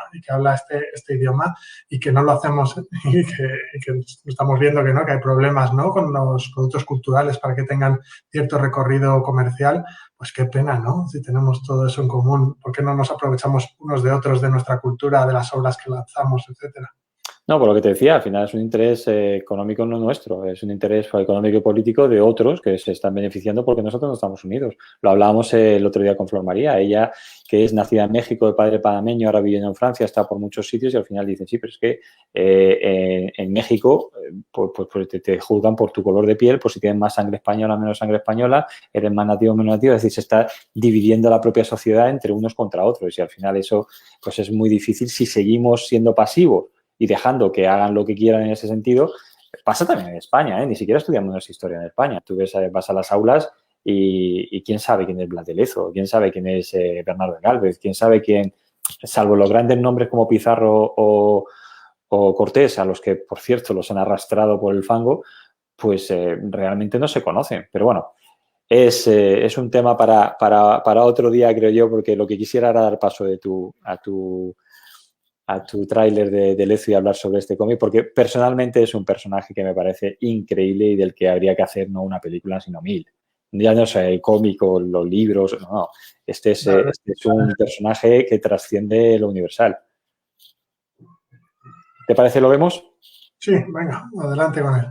este idioma y que no lo hacemos y que estamos viendo que no, que hay problemas, ¿no?, con los productos culturales para que tengan cierto recorrido comercial, pues qué pena, ¿no? Si tenemos todo eso en común, ¿por qué no nos aprovechamos unos de otros de nuestra cultura, de las obras que lanzamos, etcétera? No, por lo que te decía, al final es un interés económico no nuestro, es un interés económico y político de otros que se están beneficiando porque nosotros no estamos unidos. Lo hablábamos el otro día con Flor María, ella que es nacida en México, de padre panameño, ahora viviendo en Francia, está por muchos sitios y al final dicen, sí, pero es que en México pues te juzgan por tu color de piel, por si tienes más sangre española, menos sangre española, eres más nativo, menos nativo, es decir, se está dividiendo la propia sociedad entre unos contra otros y al final eso pues es muy difícil si seguimos siendo pasivos y dejando que hagan lo que quieran en ese sentido. Pasa también en España, ni siquiera estudiamos historia en España. Tú vas a las aulas y quién sabe quién es Blas de Lezo, quién sabe quién es Bernardo de Gálvez, quién sabe quién, salvo los grandes nombres como Pizarro o Cortés, a los que, por cierto, los han arrastrado por el fango, pues realmente no se conocen. Pero bueno, es un tema para otro día, creo yo, porque lo que quisiera era dar paso a tu tráiler de Lezo y hablar sobre este cómic, porque personalmente es un personaje que me parece increíble y del que habría que hacer no una película, sino 1000. Ya no sé, el cómic o los libros, no. Este es un personaje que trasciende lo universal. ¿Te parece? ¿Lo vemos? Sí, venga, adelante con él.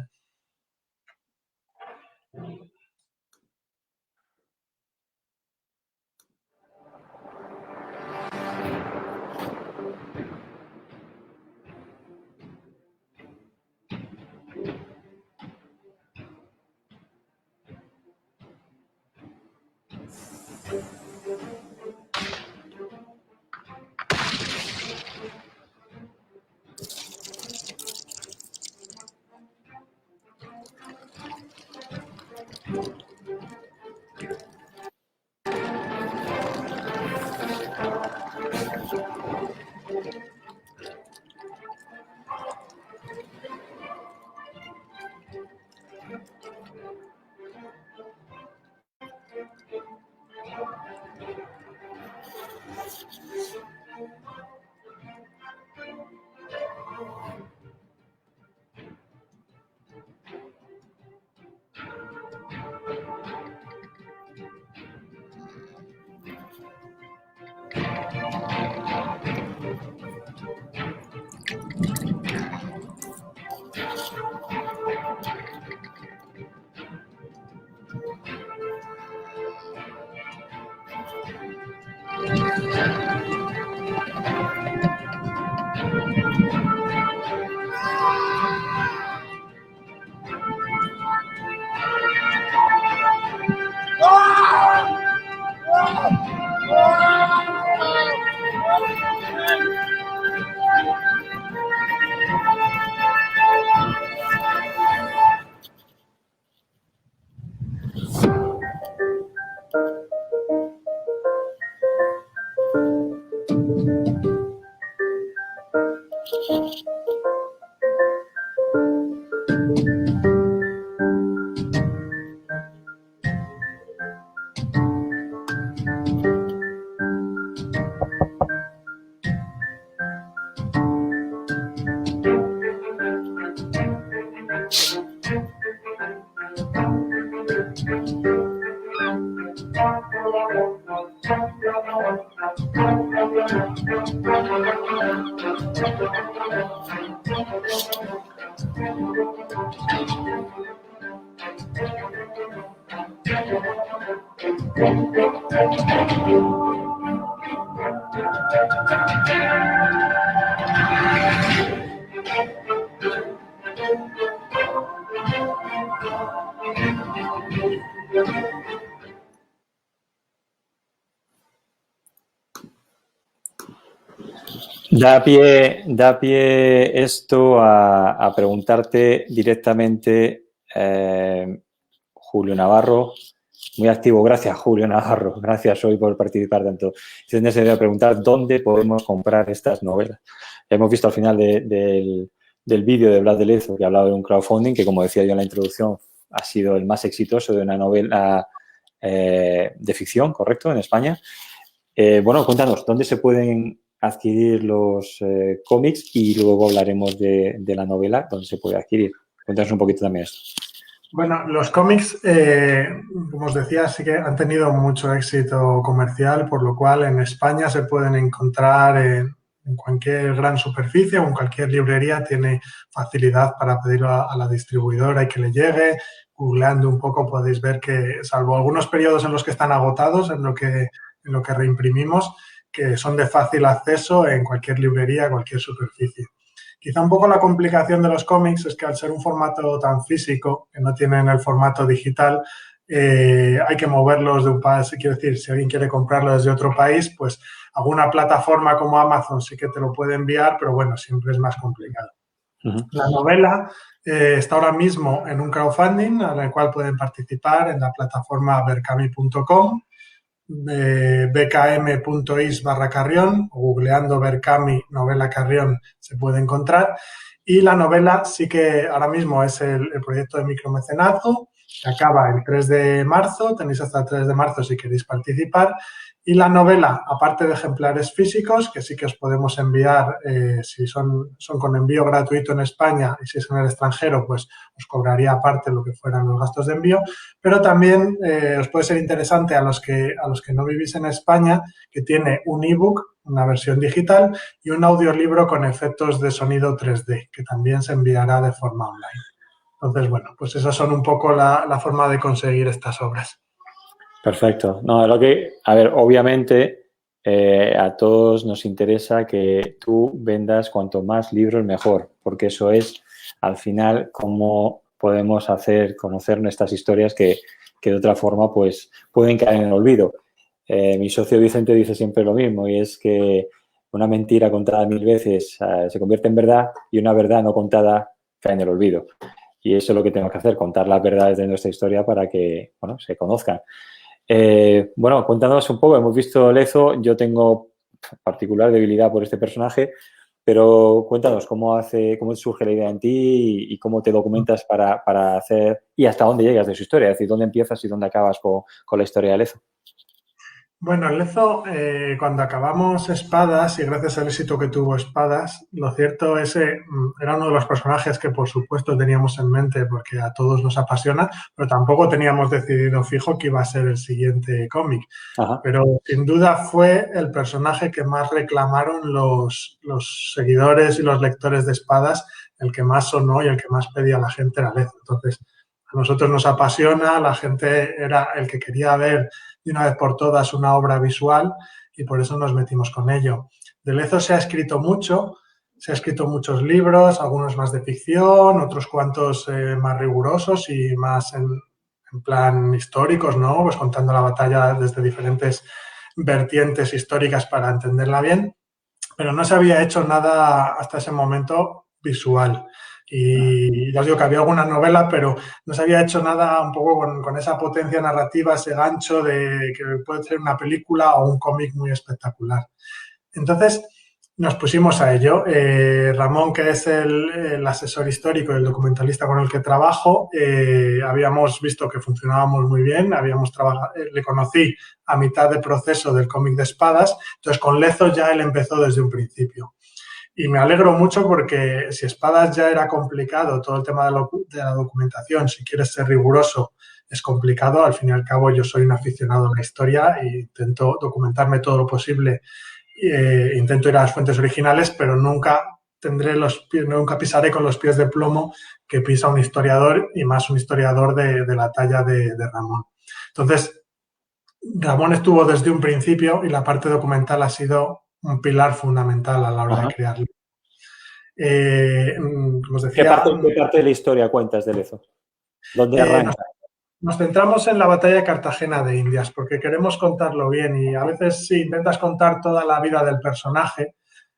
Da pie esto a preguntarte directamente, Julio Navarro, muy activo, gracias Julio Navarro, gracias hoy por participar tanto. Se debe preguntar dónde podemos comprar estas novelas. Hemos visto al final del vídeo de Blas de Lezo que ha hablado de un crowdfunding que, como decía yo en la introducción, ha sido el más exitoso de una novela de ficción, ¿correcto?, en España. Bueno, cuéntanos, ¿dónde se pueden adquirir los cómics? Y luego hablaremos de la novela, ¿dónde se puede adquirir? Cuéntanos un poquito también esto. Bueno, los cómics, como os decía, sí que han tenido mucho éxito comercial, por lo cual en España se pueden encontrar en cualquier gran superficie o en cualquier librería. Tiene facilidad para pedirlo a la distribuidora y que le llegue. Googleando un poco podéis ver que, salvo algunos periodos en los que están agotados, en lo que reimprimimos, que son de fácil acceso en cualquier librería, cualquier superficie. Quizá un poco la complicación de los cómics es que al ser un formato tan físico, que no tienen el formato digital, hay que moverlos de un país. Quiero decir, si alguien quiere comprarlo desde otro país, pues alguna plataforma como Amazon sí que te lo puede enviar, pero bueno, siempre es más complicado. La novela está ahora mismo en un crowdfunding en el cual pueden participar en la plataforma berkami.com. bkm.is/Carrión, o googleando Berkami novela Carrión se puede encontrar. Y la novela sí que ahora mismo es el proyecto de micromecenazgo, que acaba el 3 de marzo, tenéis hasta el 3 de marzo si queréis participar. Y la novela, aparte de ejemplares físicos, que sí que os podemos enviar, si son con envío gratuito en España, y si es en el extranjero, pues os cobraría aparte lo que fueran los gastos de envío, pero también os puede ser interesante a los que no vivís en España, que tiene un ebook, una versión digital, y un audiolibro con efectos de sonido 3D, que también se enviará de forma online. Entonces, bueno, pues esas son un poco la forma de conseguir estas obras. Perfecto. No, a ver, obviamente a todos nos interesa que tú vendas cuanto más libros mejor, porque eso es, al final, cómo podemos hacer conocer nuestras historias que de otra forma pues pueden caer en el olvido. Mi socio Vicente dice siempre lo mismo, y es que una mentira contada 1000 veces se convierte en verdad, y una verdad no contada cae en el olvido. Y eso es lo que tenemos que hacer, contar las verdades de nuestra historia para que, bueno, se conozcan. Bueno, cuéntanos un poco, hemos visto Lezo, yo tengo particular debilidad por este personaje, pero cuéntanos cómo surge la idea en ti y cómo te documentas para hacer, y hasta dónde llegas de su historia, es decir, dónde empiezas y dónde acabas con la historia de Lezo. Bueno, en Lezo, cuando acabamos Espadas, y gracias al éxito que tuvo Espadas, lo cierto es que era uno de los personajes que por supuesto teníamos en mente porque a todos nos apasiona, pero tampoco teníamos decidido fijo que iba a ser el siguiente cómic. Ajá. Pero sin duda fue el personaje que más reclamaron los seguidores y los lectores de Espadas, el que más sonó y el que más pedía la gente era Lezo. Entonces, a nosotros nos apasiona, la gente era el que quería ver de una vez por todas una obra visual y por eso nos metimos con ello. De Lezo se ha escrito mucho, se ha escrito muchos libros, algunos más de ficción, otros cuantos más rigurosos y más en plan históricos, ¿no? Pues contando la batalla desde diferentes vertientes históricas para entenderla bien, pero no se había hecho nada hasta ese momento visual. Y ya os digo que había alguna novela, pero no se había hecho nada un poco con esa potencia narrativa, ese gancho de que puede ser una película o un cómic muy espectacular. Entonces nos pusimos a ello. Ramón, que es el asesor histórico y el documentalista con el que trabajo, habíamos visto que funcionábamos muy bien, le conocí a mitad de proceso del cómic de Espadas, entonces con Lezo ya él empezó desde un principio. Y me alegro mucho porque si Espadas ya era complicado, todo el tema de la documentación, si quieres ser riguroso, es complicado. Al fin y al cabo, yo soy un aficionado a la historia e intento documentarme todo lo posible. Intento ir a las fuentes originales, pero nunca nunca pisaré con los pies de plomo que pisa un historiador, y más un historiador de la talla de Ramón. Entonces, Ramón estuvo desde un principio y la parte documental ha sido un pilar fundamental a la hora de crearlo. Como os decía, ¿Qué parte de la historia cuentas de Lezo? ¿Dónde arranca? Nos centramos en la batalla de Cartagena de Indias porque queremos contarlo bien, y a veces si intentas contar toda la vida del personaje,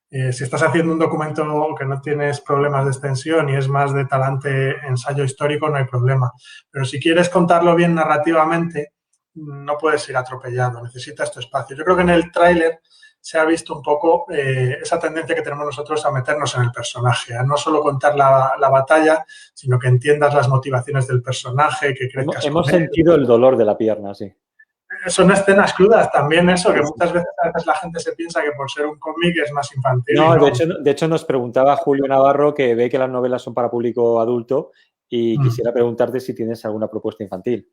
si estás haciendo un documento que no tienes problemas de extensión y es más de talante ensayo histórico, no hay problema. Pero si quieres contarlo bien narrativamente, no puedes ir atropellado, necesitas tu espacio. Yo creo que en el tráiler se ha visto un poco esa tendencia que tenemos nosotros a meternos en el personaje, a no solo contar la batalla, sino que entiendas las motivaciones del personaje, que crezcas Hemos con él. sentido el dolor de la pierna, sí. Son escenas crudas también, eso, que muchas veces la gente se piensa que por ser un cómic es más infantil. No, de hecho nos preguntaba Julio Navarro, que ve que las novelas son para público adulto, y quisiera preguntarte si tienes alguna propuesta infantil.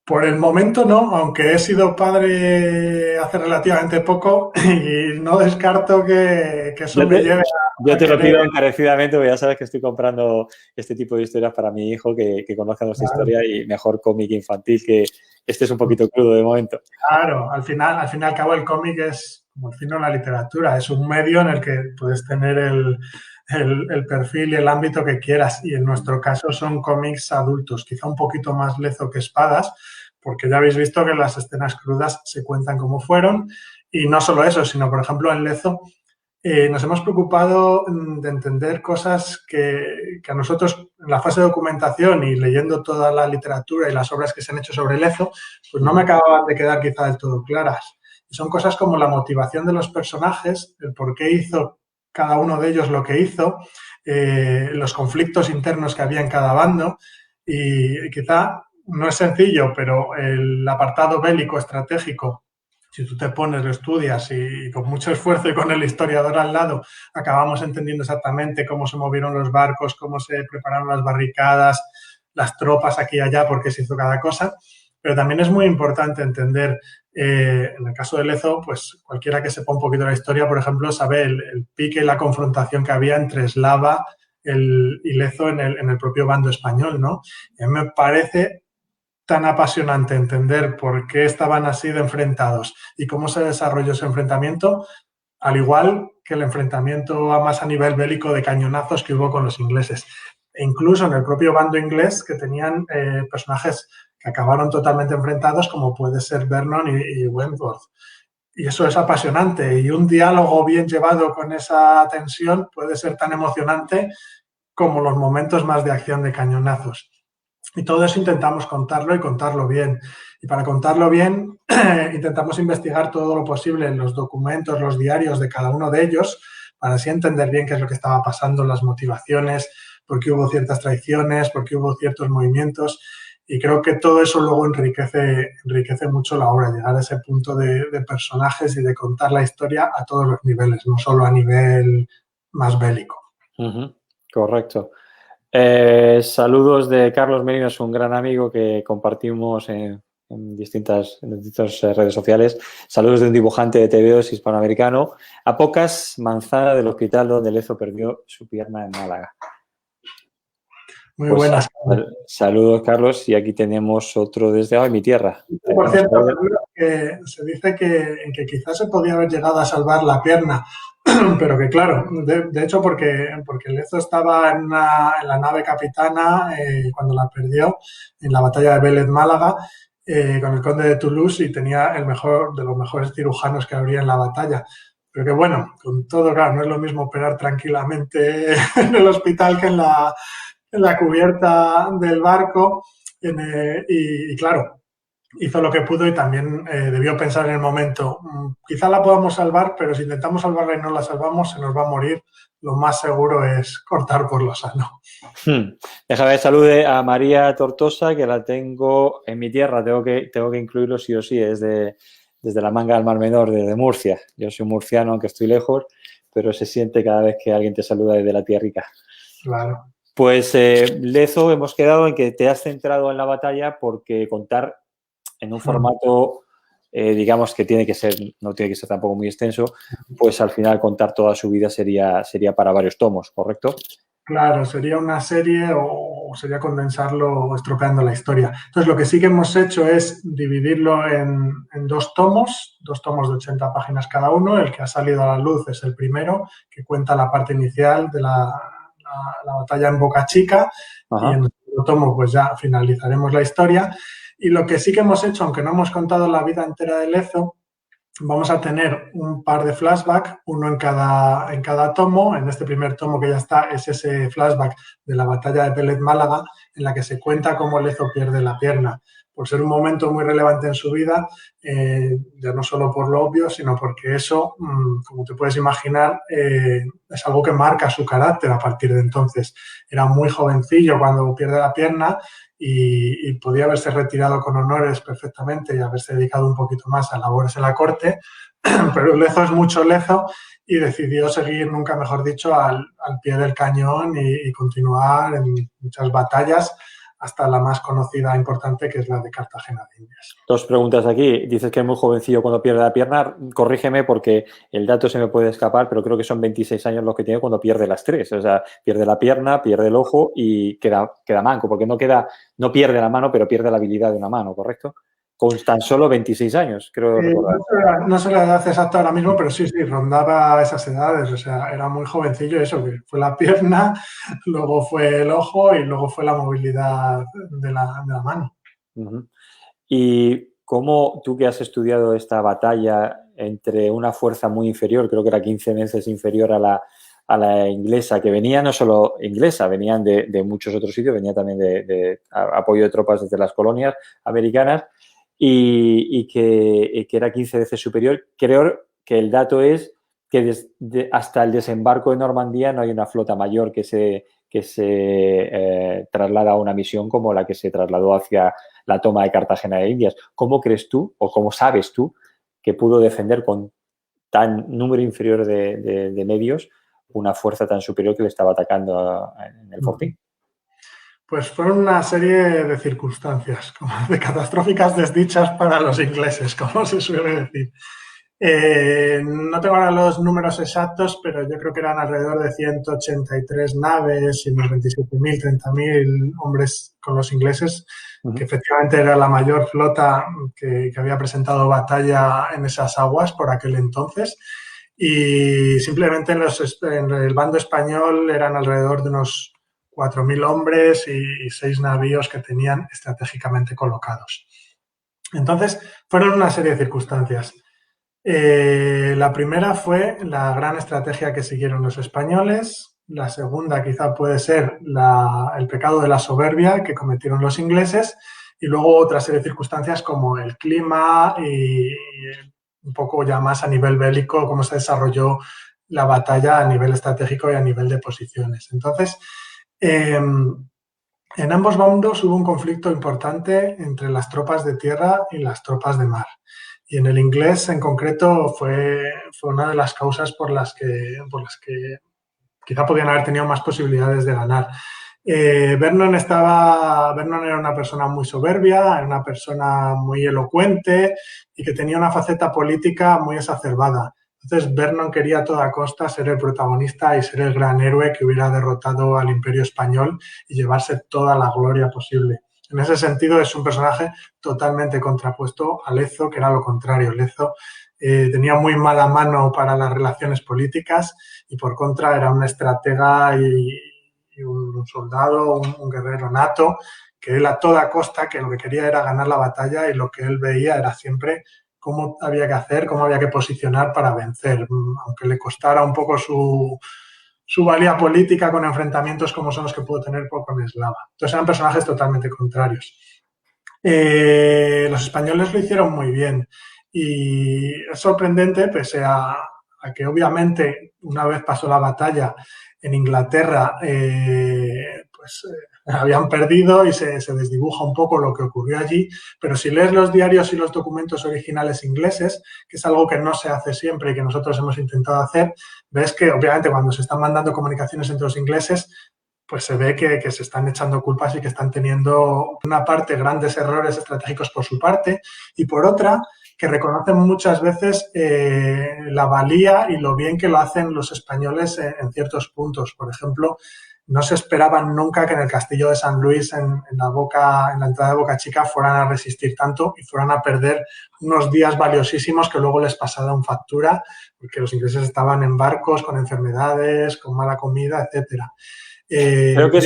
Por el momento no, aunque he sido padre hace relativamente poco y no descarto que eso me lleve a... Yo te lo pido encarecidamente, porque ya sabes que estoy comprando este tipo de historias para mi hijo, que conozca nuestra historia, y mejor cómic infantil, que este es un poquito crudo de momento. Claro, al fin y al cabo el cómic es como el cine o la literatura, es un medio en el que puedes tener el perfil y el ámbito que quieras, y en nuestro caso son cómics adultos, quizá un poquito más Lezo que Espadas, porque ya habéis visto que las escenas crudas se cuentan como fueron, y no solo eso, sino por ejemplo en Lezo nos hemos preocupado de entender cosas que a nosotros en la fase de documentación y leyendo toda la literatura y las obras que se han hecho sobre Lezo, pues no me acababan de quedar quizá del todo claras. Y son cosas como la motivación de los personajes, el por qué hizo cada uno de ellos lo que hizo, los conflictos internos que había en cada bando y quizá no es sencillo, pero el apartado bélico estratégico, si tú te pones, lo estudias y con mucho esfuerzo y con el historiador al lado, acabamos entendiendo exactamente cómo se movieron los barcos, cómo se prepararon las barricadas, las tropas aquí y allá, por qué se hizo cada cosa. Pero también es muy importante entender, en el caso de Lezo, pues cualquiera que sepa un poquito la historia, por ejemplo, sabe el pique y la confrontación que había entre Eslava y Lezo en el propio bando español, ¿no? Y a mí me parece tan apasionante entender por qué estaban así de enfrentados y cómo se desarrolló ese enfrentamiento, al igual que el enfrentamiento a más a nivel bélico de cañonazos que hubo con los ingleses. E incluso en el propio bando inglés, que tenían personajes que acabaron totalmente enfrentados, como puede ser Vernon y Wentworth. Y eso es apasionante. Y un diálogo bien llevado con esa tensión puede ser tan emocionante como los momentos más de acción de cañonazos. Y todo eso intentamos contarlo y contarlo bien. Y para contarlo bien, intentamos investigar todo lo posible en los documentos, los diarios de cada uno de ellos, para así entender bien qué es lo que estaba pasando, las motivaciones, por qué hubo ciertas traiciones, por qué hubo ciertos movimientos. Y creo que todo eso luego enriquece mucho la obra, llegar a ese punto de personajes y de contar la historia a todos los niveles, no solo a nivel más bélico. Correcto. Saludos de Carlos Merino, es un gran amigo que compartimos en distintas redes sociales. Saludos de un dibujante de TVOs hispanoamericano. A pocas manzanas del hospital donde Lezo perdió su pierna en Málaga. Muy pues buenas. Saludos, Carlos. Y aquí tenemos otro desde mi tierra. Por cierto, que se dice que quizás se podía haber llegado a salvar la pierna, pero que claro, de hecho porque Lezo estaba en la nave capitana cuando la perdió en la batalla de Vélez Málaga con el conde de Toulouse y tenía el mejor de los mejores cirujanos que habría en la batalla. Pero que bueno, con todo, claro, no es lo mismo operar tranquilamente en el hospital que en la cubierta del barco y claro, hizo lo que pudo y también debió pensar en el momento, quizá la podamos salvar, pero si intentamos salvarla y no la salvamos, se nos va a morir. Lo más seguro es cortar por lo sano. Déjame salude a María Tortosa, que la tengo en mi tierra, tengo que incluirlo sí o sí, es desde la Manga del Mar Menor, desde Murcia. Yo soy murciano, aunque estoy lejos, pero se siente cada vez que alguien te saluda desde la tierrica. Claro. Pues, Lezo, hemos quedado en que te has centrado en la batalla porque contar en un formato, digamos, que no tiene que ser tampoco muy extenso, pues al final contar toda su vida sería para varios tomos, ¿correcto? Claro, sería una serie o sería condensarlo estropeando la historia. Entonces, lo que sí que hemos hecho es dividirlo en dos tomos de 80 páginas cada uno. El que ha salido a la luz es el primero, que cuenta la parte inicial de la batalla en Boca Chica. Ajá. Y en el segundo tomo pues ya finalizaremos la historia. Y lo que sí que hemos hecho, aunque no hemos contado la vida entera de Lezo, vamos a tener un par de flashbacks, uno en cada tomo. En este primer tomo que ya está es ese flashback de la batalla de Vélez Málaga, en la que se cuenta cómo Lezo pierde la pierna. Por ser un momento muy relevante en su vida, ya no solo por lo obvio, sino porque eso, como te puedes imaginar, es algo que marca su carácter a partir de entonces. Era muy jovencillo cuando pierde la pierna y podía haberse retirado con honores perfectamente y haberse dedicado un poquito más a labores en la corte, pero Lezo es mucho Lezo y decidió seguir, nunca mejor dicho, al pie del cañón y continuar en muchas batallas hasta la más conocida e importante, que es la de Cartagena de Indias. Dos preguntas aquí. Dices que es muy jovencillo cuando pierde la pierna. Corrígeme porque el dato se me puede escapar, pero creo que son 26 años los que tiene cuando pierde las tres. O sea, pierde la pierna, pierde el ojo y queda manco, porque no pierde la mano, pero pierde la habilidad de una mano, ¿correcto? Con tan solo 26 años, creo recordar. No sé la edad exacta ahora mismo, pero sí, rondaba esas edades. O sea, era muy jovencillo eso, que fue la pierna, luego fue el ojo y luego fue la movilidad de la mano. Y cómo tú que has estudiado esta batalla entre una fuerza muy inferior, creo que era 15 veces inferior a la inglesa, que venía no solo inglesa, venían de muchos otros sitios, venía también de apoyo de tropas desde las colonias americanas y que era 15 veces superior. Creo que el dato es que hasta el desembarco de Normandía no hay una flota mayor que se traslada a una misión como la que se trasladó hacia la toma de Cartagena de Indias. ¿Cómo crees tú o cómo sabes tú que pudo defender con tan número inferior de medios una fuerza tan superior que le estaba atacando en el fortín? Pues fueron una serie de circunstancias, como de catastróficas desdichas para los ingleses, como se suele decir. No tengo ahora los números exactos, pero yo creo que eran alrededor de 183 naves y unos 27.000, 30.000 hombres con los ingleses, que efectivamente era la mayor flota que había presentado batalla en esas aguas por aquel entonces. Y simplemente en el bando español eran alrededor de unos 4.000 hombres y 6 navíos que tenían estratégicamente colocados. Entonces, fueron una serie de circunstancias. La primera fue la gran estrategia que siguieron los españoles. La segunda quizá puede ser el pecado de la soberbia que cometieron los ingleses. Y luego otra serie de circunstancias como el clima y un poco ya más a nivel bélico, cómo se desarrolló la batalla a nivel estratégico y a nivel de posiciones. Entonces, en ambos bandos hubo un conflicto importante entre las tropas de tierra y las tropas de mar. Y en el inglés, en concreto, fue una de las causas por las que quizá podían haber tenido más posibilidades de ganar. Vernon era una persona muy soberbia, era una persona muy elocuente y que tenía una faceta política muy exacerbada. Entonces, Vernon quería a toda costa ser el protagonista y ser el gran héroe que hubiera derrotado al Imperio Español y llevarse toda la gloria posible. En ese sentido, es un personaje totalmente contrapuesto a Lezo, que era lo contrario. Lezo tenía muy mala mano para las relaciones políticas y, por contra, era un estratega y un soldado, un guerrero nato, que él a toda costa, que lo que quería era ganar la batalla y lo que él veía era siempre cómo había que hacer, cómo había que posicionar para vencer, aunque le costara un poco su valía política con enfrentamientos como son los que pudo tener con Eslava. Entonces eran personajes totalmente contrarios. Los españoles lo hicieron muy bien y es sorprendente, pese a que obviamente una vez pasó la batalla en Inglaterra, habían perdido y se desdibuja un poco lo que ocurrió allí, pero si lees los diarios y los documentos originales ingleses, que es algo que no se hace siempre y que nosotros hemos intentado hacer, ves que obviamente cuando se están mandando comunicaciones entre los ingleses, pues se ve que se están echando culpas y que están teniendo, por una parte, grandes errores estratégicos por su parte y por otra, que reconocen muchas veces la valía y lo bien que lo hacen los españoles en ciertos puntos. Por ejemplo, no se esperaban nunca que en el castillo de San Luis, en la entrada de Boca Chica, fueran a resistir tanto y fueran a perder unos días valiosísimos que luego les pasaron factura, porque los ingleses estaban en barcos con enfermedades, con mala comida, etcétera. Creo que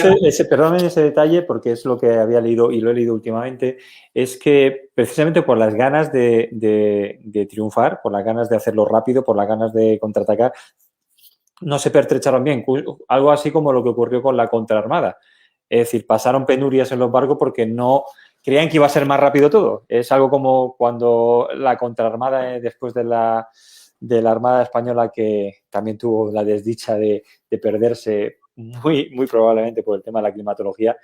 perdóname ese detalle porque es lo que había leído y lo he leído últimamente, es que precisamente por las ganas de triunfar, por las ganas de hacerlo rápido, por las ganas de contraatacar, no se pertrecharon bien. Algo así como lo que ocurrió con la contraarmada. Es decir, pasaron penurias en los barcos porque no creían que iba a ser más rápido todo. Es algo como cuando la contraarmada, después de la Armada Española, que también tuvo la desdicha de perderse muy, muy probablemente por el tema de la climatología,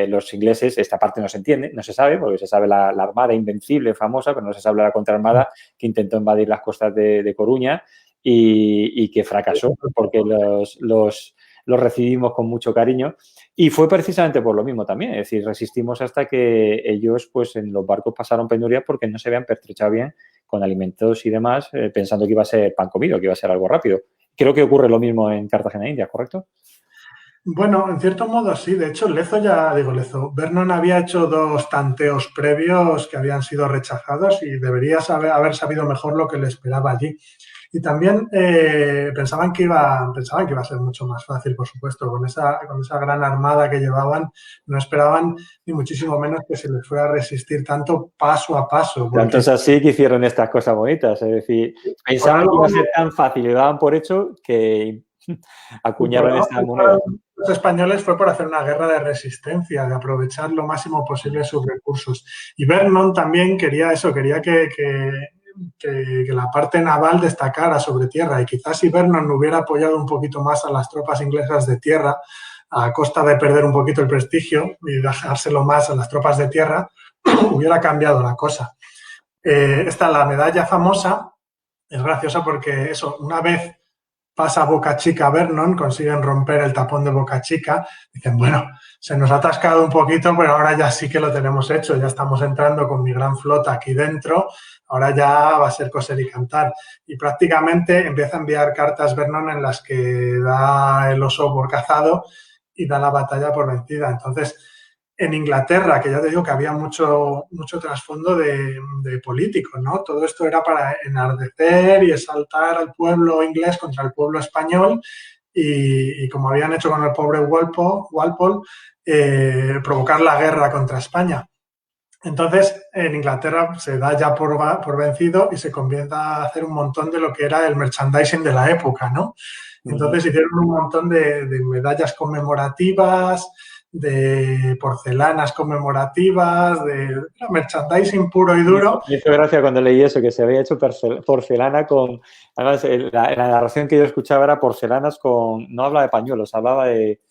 los ingleses, esta parte no se entiende, no se sabe, porque se sabe la Armada Invencible, famosa, pero no se sabe la contraarmada que intentó invadir las costas de Coruña y que fracasó porque los recibimos con mucho cariño y fue precisamente por lo mismo también, es decir, resistimos hasta que ellos pues en los barcos pasaron penurias porque no se habían pertrechado bien con alimentos y demás, pensando que iba a ser pan comido, que iba a ser algo rápido. Creo que ocurre lo mismo en Cartagena de Indias, ¿correcto? Bueno, en cierto modo sí. De hecho, Vernon había hecho 2 tanteos previos que habían sido rechazados y debería haber sabido mejor lo que le esperaba allí. Y también pensaban que iba a ser mucho más fácil, por supuesto, con esa gran armada que llevaban, no esperaban ni muchísimo menos que se les fuera a resistir tanto paso a paso. Tanto es así que hicieron estas cosas bonitas, es decir, pensaban que iba a ser tan fácil y lo daban por hecho que acuñaron esta moneda. Los españoles fue por hacer una guerra de resistencia, de aprovechar lo máximo posible sus recursos. Y Vernon también quería eso, quería que la parte naval destacara sobre tierra. Y quizás si Vernon hubiera apoyado un poquito más a las tropas inglesas de tierra, a costa de perder un poquito el prestigio y dejárselo más a las tropas de tierra, hubiera cambiado la cosa. Esta, la medalla famosa, es graciosa porque eso, una vez pasa Boca Chica Vernon, consiguen romper el tapón de Boca Chica, dicen, bueno, se nos ha atascado un poquito, pero ahora ya sí que lo tenemos hecho, ya estamos entrando con mi gran flota aquí dentro, ahora ya va a ser coser y cantar. Y prácticamente empieza a enviar cartas Vernon en las que da el oso por cazado y da la batalla por vencida. Entonces, en Inglaterra, que ya te digo que había mucho trasfondo de políticos, ¿no? Todo esto era para enardecer y exaltar al pueblo inglés contra el pueblo español y como habían hecho con el pobre Walpole, provocar la guerra contra España. Entonces, en Inglaterra se da ya por vencido y se comienza a hacer un montón de lo que era el merchandising de la época, ¿no? Entonces hicieron un montón de medallas conmemorativas, de porcelanas conmemorativas, de merchandising puro y duro. Me hizo gracia cuando leí eso, que se había hecho porcelana con... Además, la narración que yo escuchaba era porcelanas con... No hablaba de pañuelos, hablaba de,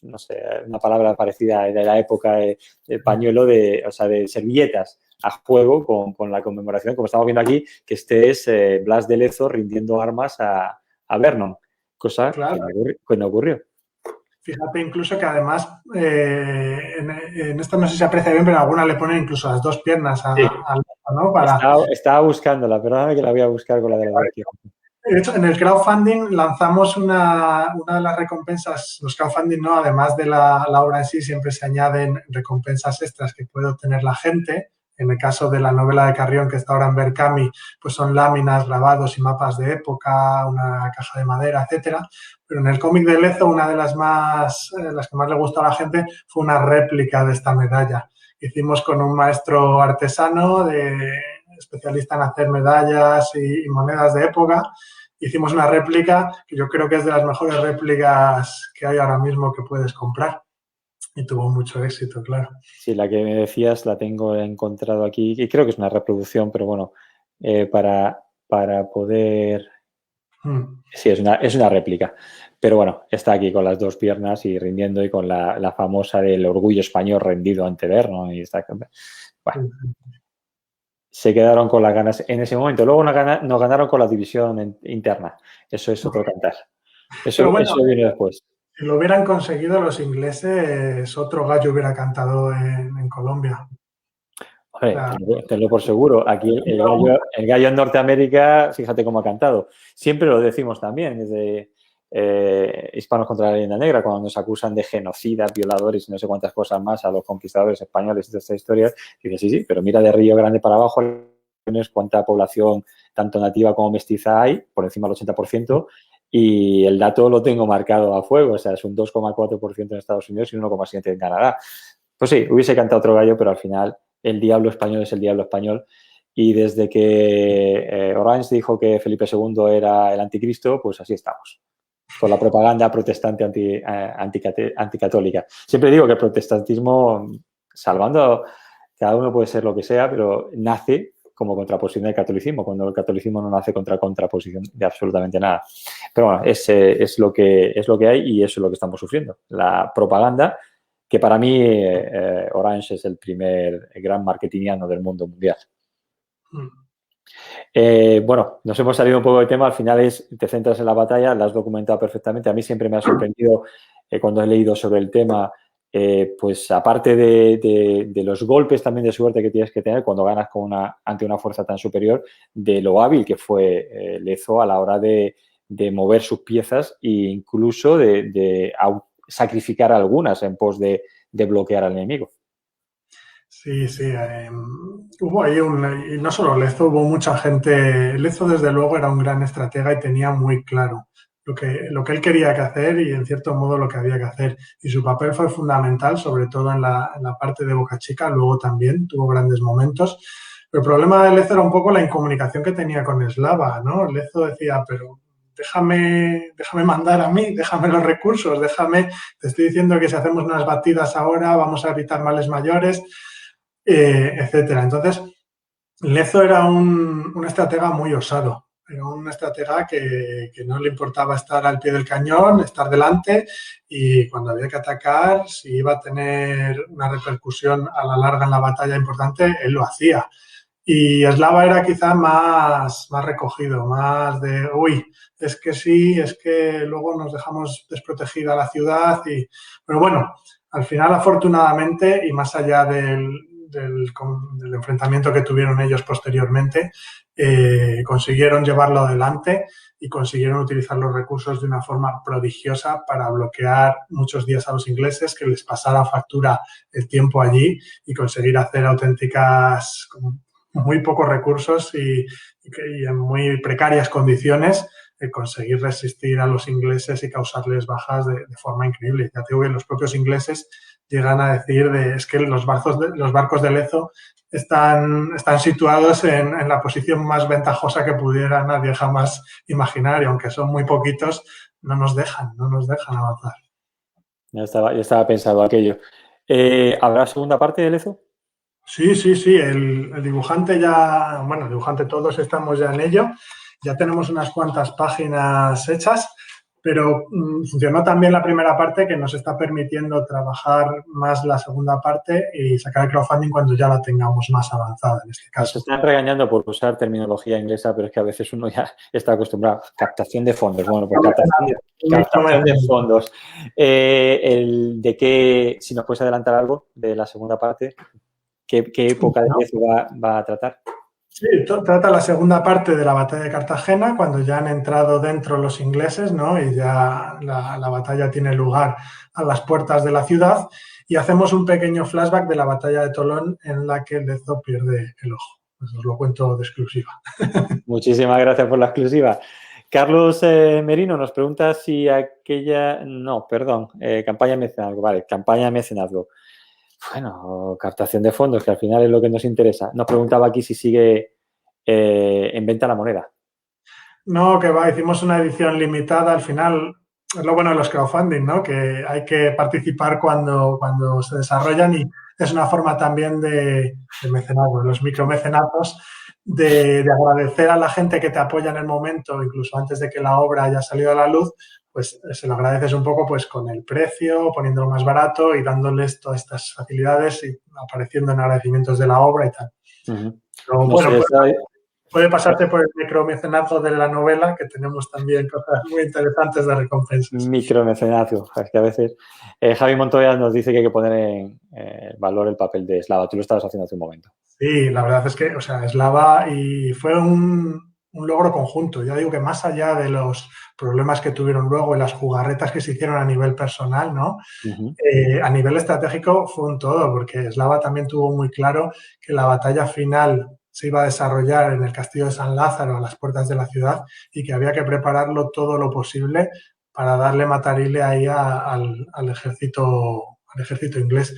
no sé, una palabra parecida de la época, de pañuelo, o sea, de servilletas a juego con la conmemoración, como estamos viendo aquí, que este es Blas de Lezo rindiendo armas a Vernon, cosa claro, que no ocurrió. Fíjate incluso que además, en esto no sé si se aprecia bien, pero alguna le ponen incluso las dos piernas sí. ¿no? Para... Estaba buscándola, perdóname que la voy a buscar con la de las dos piernas. De hecho, en el crowdfunding lanzamos una de las recompensas, los crowdfunding, ¿no? Además de la obra en sí, siempre se añaden recompensas extras que puede obtener la gente. En el caso de la novela de Carrión, que está ahora en Berkami, pues son láminas, grabados y mapas de época, una caja de madera, etcétera. Pero en el cómic de Lezo, una de las que más le gustó a la gente fue una réplica de esta medalla. Hicimos con un maestro artesano, especialista en hacer medallas y monedas de época. Hicimos una réplica que yo creo que es de las mejores réplicas que hay ahora mismo que puedes comprar. Y tuvo mucho éxito, claro. Sí, la que me decías la tengo encontrado aquí, y creo que es una reproducción, pero bueno, para poder... Sí, es una réplica. Pero bueno, está aquí con las dos piernas y rindiendo y con la famosa del orgullo español rendido ante Vernon. Y está... Bueno, se quedaron con las ganas en ese momento. Luego nos ganaron con la división interna. Eso es otro cantar. Eso viene después. Si lo hubieran conseguido los ingleses, otro gallo hubiera cantado en Colombia. Hombre, tenlo por seguro. Aquí el gallo en Norteamérica, fíjate cómo ha cantado. Siempre lo decimos también, desde Hispanos contra la Leyenda Negra, cuando nos acusan de genocidas, violadores y no sé cuántas cosas más a los conquistadores españoles y toda esta historia. Dice, sí, pero mira de Río Grande para abajo cuánta población, tanto nativa como mestiza hay, por encima del 80%, y el dato lo tengo marcado a fuego, o sea, es un 2,4% en Estados Unidos y un 1,7% en Canadá. Pues sí, hubiese cantado otro gallo, pero al final el diablo español es el diablo español. Y desde que Orange dijo que Felipe II era el anticristo, pues así estamos, con la propaganda protestante anticatólica. Siempre digo que el protestantismo, salvando, cada uno puede ser lo que sea, pero nace como contraposición del catolicismo, cuando el catolicismo no nace contra contraposición de absolutamente nada. Pero bueno, es lo que hay y eso es lo que estamos sufriendo. La propaganda, que para mí Orange es el primer gran marketingiano del mundo mundial. Bueno, nos hemos salido un poco de tema, al final te centras en la batalla, la has documentado perfectamente. A mí siempre me ha sorprendido cuando he leído sobre el tema, pues aparte de los golpes también de suerte que tienes que tener cuando ganas ante una fuerza tan superior, de lo hábil que fue Lezo a la hora de mover sus piezas e incluso de sacrificar algunas en pos de bloquear al enemigo. Sí, sí. hubo ahí y no solo Lezo, hubo mucha gente. Lezo, desde luego, era un gran estratega y tenía muy claro lo que él quería que hacer y, en cierto modo, lo que había que hacer. Y su papel fue fundamental, sobre todo en la parte de Boca Chica. Luego también tuvo grandes momentos. Pero el problema de Lezo era un poco la incomunicación que tenía con Slava, ¿no? Lezo decía, pero déjame mandar a mí, déjame los recursos, te estoy diciendo que si hacemos unas batidas ahora vamos a evitar males mayores, etcétera. Entonces, Lezo era un estratega muy osado. Era un estratega que no le importaba estar al pie del cañón, estar delante, y cuando había que atacar, si iba a tener una repercusión a la larga en la batalla importante, él lo hacía. Y Slava era quizá más recogido, más de, uy, es que sí, es que luego nos dejamos desprotegida la ciudad. Pero bueno, al final, afortunadamente, y más allá del enfrentamiento que tuvieron ellos posteriormente, consiguieron llevarlo adelante y consiguieron utilizar los recursos de una forma prodigiosa para bloquear muchos días a los ingleses, que les pasara factura el tiempo allí y conseguir hacer auténticas, muy pocos recursos y en muy precarias condiciones, conseguir resistir a los ingleses y causarles bajas de forma increíble. Ya te digo que los propios ingleses llegan a decir es que los barcos de Lezo están situados en la posición más ventajosa que pudiera nadie jamás imaginar, y aunque son muy poquitos, no nos dejan avanzar. Ya estaba pensado aquello. ¿Habrá segunda parte de Lezo? Sí, sí, sí, el dibujante ya, bueno, el dibujante todos estamos ya en ello, ya tenemos unas cuantas páginas hechas, pero funcionó también la primera parte, que nos está permitiendo trabajar más la segunda parte y sacar el crowdfunding cuando ya la tengamos más avanzada en este Nos caso. están regañando por usar terminología inglesa, pero es que a veces uno ya está acostumbrado. Captación de fondos. Bueno, pues captación de fondos. Si nos puedes adelantar algo de la segunda parte, ¿qué época de Lezo va a tratar? Sí, trata la segunda parte de la batalla de Cartagena, cuando ya han entrado dentro los ingleses, ¿no? Y ya la batalla tiene lugar a las puertas de la ciudad, y hacemos un pequeño flashback de la batalla de Tolón, en la que Lezo pierde el ojo. Pues os lo cuento de exclusiva. Muchísimas gracias por la exclusiva. Carlos Merino nos pregunta si aquella... No, perdón, campaña de mecenazgo. Vale, campaña de mecenazgo. Bueno, captación de fondos, que al final es lo que nos interesa. Nos preguntaba aquí si sigue en venta la moneda. No, que va, hicimos una edición limitada. Al final, es lo bueno de los crowdfunding, ¿no? Que hay que participar cuando se desarrollan, y es una forma también de mecenazgo, los micromecenazos, de agradecer a la gente que te apoya en el momento, incluso antes de que la obra haya salido a la luz. Pues se lo agradeces un poco, pues, con el precio, poniéndolo más barato y dándoles todas estas facilidades y apareciendo en agradecimientos de la obra y tal. Pero, No bueno, sé, puede pasarte por el micromecenazgo de la novela, que tenemos también cosas muy interesantes de recompensas. micromecenazgo. Es que a veces Javi Montoya nos dice que hay que poner en valor el papel de Slava. Tú lo estabas haciendo hace un momento. Sí, la verdad es que, o sea, Slava, y fue un logro conjunto. Ya digo que más allá de los problemas que tuvieron luego y las jugarretas que se hicieron a nivel personal, ¿no? A nivel estratégico fue un todo, porque Slava también tuvo muy claro que la batalla final se iba a desarrollar en el castillo de San Lázaro, a las puertas de la ciudad, y que había que prepararlo todo lo posible para darle matarile ahí al ejército inglés.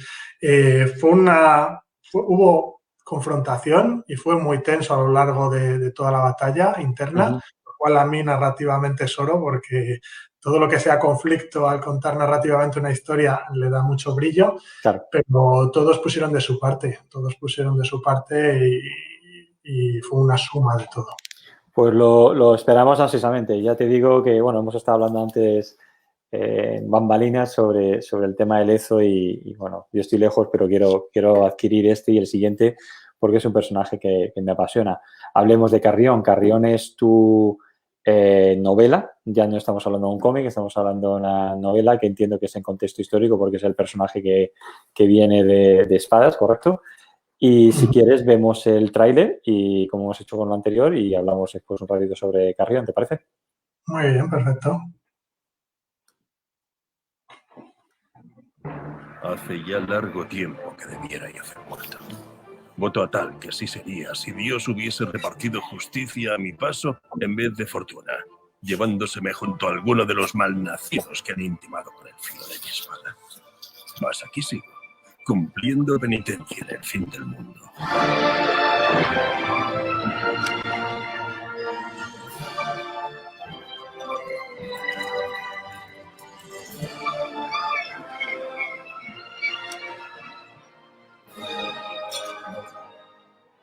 Hubo confrontación y fue muy tenso a lo largo de toda la batalla interna, lo cual a mí narrativamente es oro, porque todo lo que sea conflicto, al contar narrativamente una historia, le da mucho brillo. Claro. Pero todos pusieron de su parte, y fue una suma de todo. Pues lo esperamos ansiosamente. Ya te digo que, bueno, hemos estado hablando antes en bambalinas sobre el tema del Lezo y, bueno, yo estoy lejos, pero quiero adquirir este y el siguiente porque es un personaje que me apasiona. Hablemos de Carrión. Carrión es tu novela. Ya no estamos hablando de un cómic, estamos hablando de una novela que entiendo que es en contexto histórico porque es el personaje que viene de espadas, ¿correcto? Y si quieres, vemos el tráiler y como hemos hecho con lo anterior y hablamos después un ratito sobre Carrión, ¿te parece? Muy bien, perfecto. Hace ya largo tiempo que debiera haber muerto. Voto a tal que así sería si Dios hubiese repartido justicia a mi paso en vez de fortuna, llevándoseme junto a alguno de los malnacidos que han intimado con el filo de mi espada. Mas aquí sigo, cumpliendo penitencia en el fin del mundo.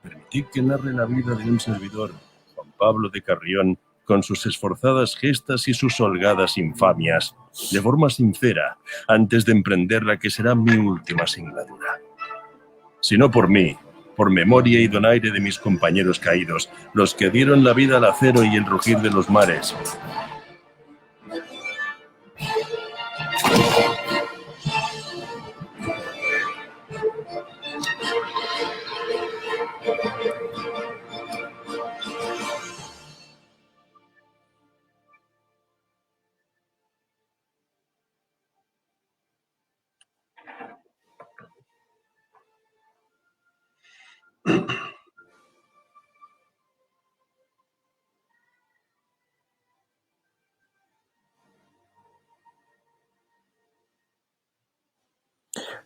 Permitid que narre la vida de un servidor, Juan Pablo de Carrión, con sus esforzadas gestas y sus holgadas infamias, de forma sincera, antes de emprender la que será mi última singladura. Si no por mí, por memoria y donaire de mis compañeros caídos, los que dieron la vida al acero y el rugir de los mares.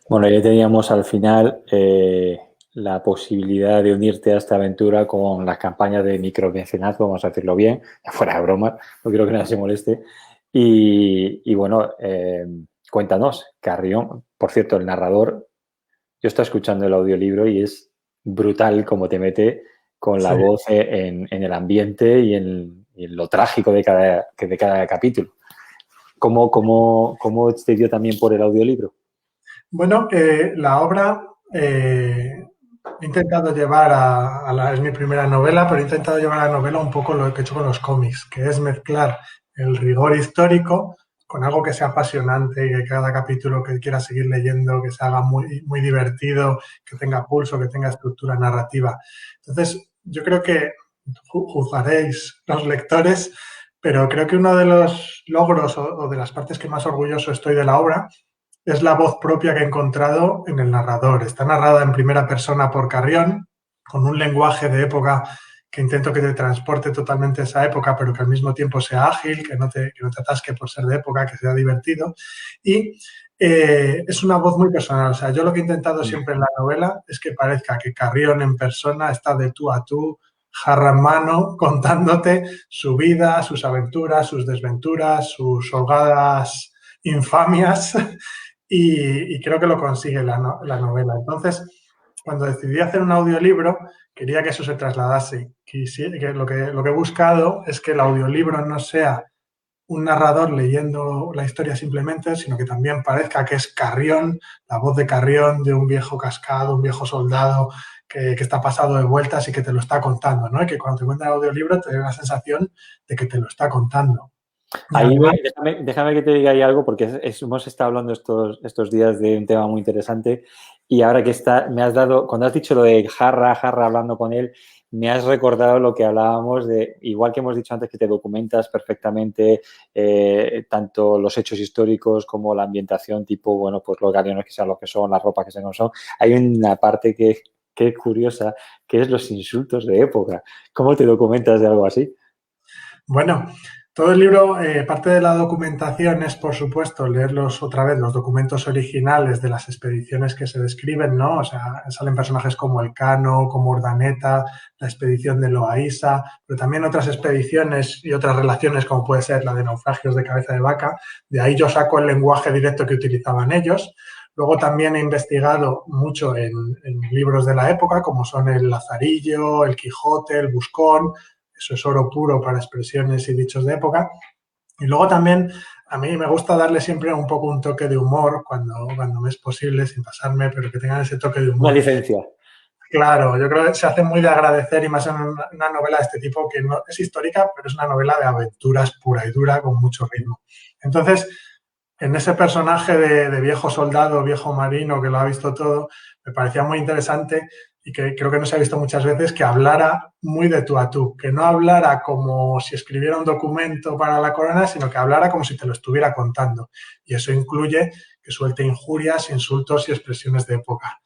Bueno, ya teníamos al final la posibilidad de unirte a esta aventura con las campañas de micromecenazgo, vamos a decirlo bien, fuera de broma, no quiero que nadie se moleste. Y bueno, cuéntanos, Carrión, por cierto, el narrador, yo estoy escuchando el audiolibro y es brutal como te mete con la voz en el ambiente y en lo trágico de cada capítulo. ¿Cómo te dio también por el audiolibro? Bueno, la obra he intentado llevar es mi primera novela, pero he intentado llevar a la novela un poco lo que he hecho con los cómics, que es mezclar el rigor histórico con algo que sea apasionante y que cada capítulo que quiera seguir leyendo, que se haga muy, muy divertido, que tenga pulso, que tenga estructura narrativa. Entonces, yo creo que juzgaréis los lectores, pero creo que uno de los logros o de las partes que más orgulloso estoy de la obra es la voz propia que he encontrado en el narrador. Está narrada en primera persona por Carrión, con un lenguaje de época que intento que te transporte totalmente a esa época, pero que al mismo tiempo sea ágil, que no te atasque por ser de época, que sea divertido. Y es una voz muy personal. O sea, yo lo que he intentado siempre en la novela es que parezca que Carrión en persona está de tú a tú, jarra en mano, contándote su vida, sus aventuras, sus desventuras, sus holgadas infamias. Y creo que lo consigue la novela. Entonces, cuando decidí hacer un audiolibro, quería que eso se trasladase. Que lo que he buscado es que el audiolibro no sea un narrador leyendo la historia simplemente, sino que también parezca que es Carrión, la voz de Carrión, de un viejo cascado, un viejo soldado que está pasado de vueltas y que te lo está contando, ¿no? Y que cuando te cuenta el audiolibro te da la sensación de que te lo está contando. Ahí déjame que te diga ahí algo, porque hemos estado hablando estos días de un tema muy interesante y ahora que me has dado, cuando has dicho lo de jarra hablando con él, me has recordado lo que hablábamos de, igual que hemos dicho antes que te documentas perfectamente tanto los hechos históricos como la ambientación, tipo, bueno, pues los galeones que sean lo que son, las ropas que sean lo que son. Hay una parte que es curiosa, que es los insultos de época. ¿Cómo te documentas de algo así? Bueno, todo el libro, parte de la documentación es, por supuesto, leerlos otra vez, los documentos originales de las expediciones que se describen, ¿no? O sea, salen personajes como Elcano, como Urdaneta, la expedición de Loaísa, pero también otras expediciones y otras relaciones, como puede ser la de naufragios de Cabeza de Vaca. De ahí yo saco el lenguaje directo que utilizaban ellos. Luego también he investigado mucho en libros de la época, como son el Lazarillo, el Quijote, el Buscón. Eso es oro puro para expresiones y dichos de época. Y luego también a mí me gusta darle siempre un poco un toque de humor cuando me es posible, sin pasarme, pero que tengan ese toque de humor. Una licencia. Claro, yo creo que se hace muy de agradecer y más en una novela de este tipo que no es histórica, pero es una novela de aventuras pura y dura con mucho ritmo. Entonces, en ese personaje de viejo soldado, viejo marino que lo ha visto todo, me parecía muy interesante y que creo que no se ha visto muchas veces, que hablara muy de tú a tú, que no hablara como si escribiera un documento para la corona, sino que hablara como si te lo estuviera contando. Y eso incluye que suelte injurias, insultos y expresiones de época.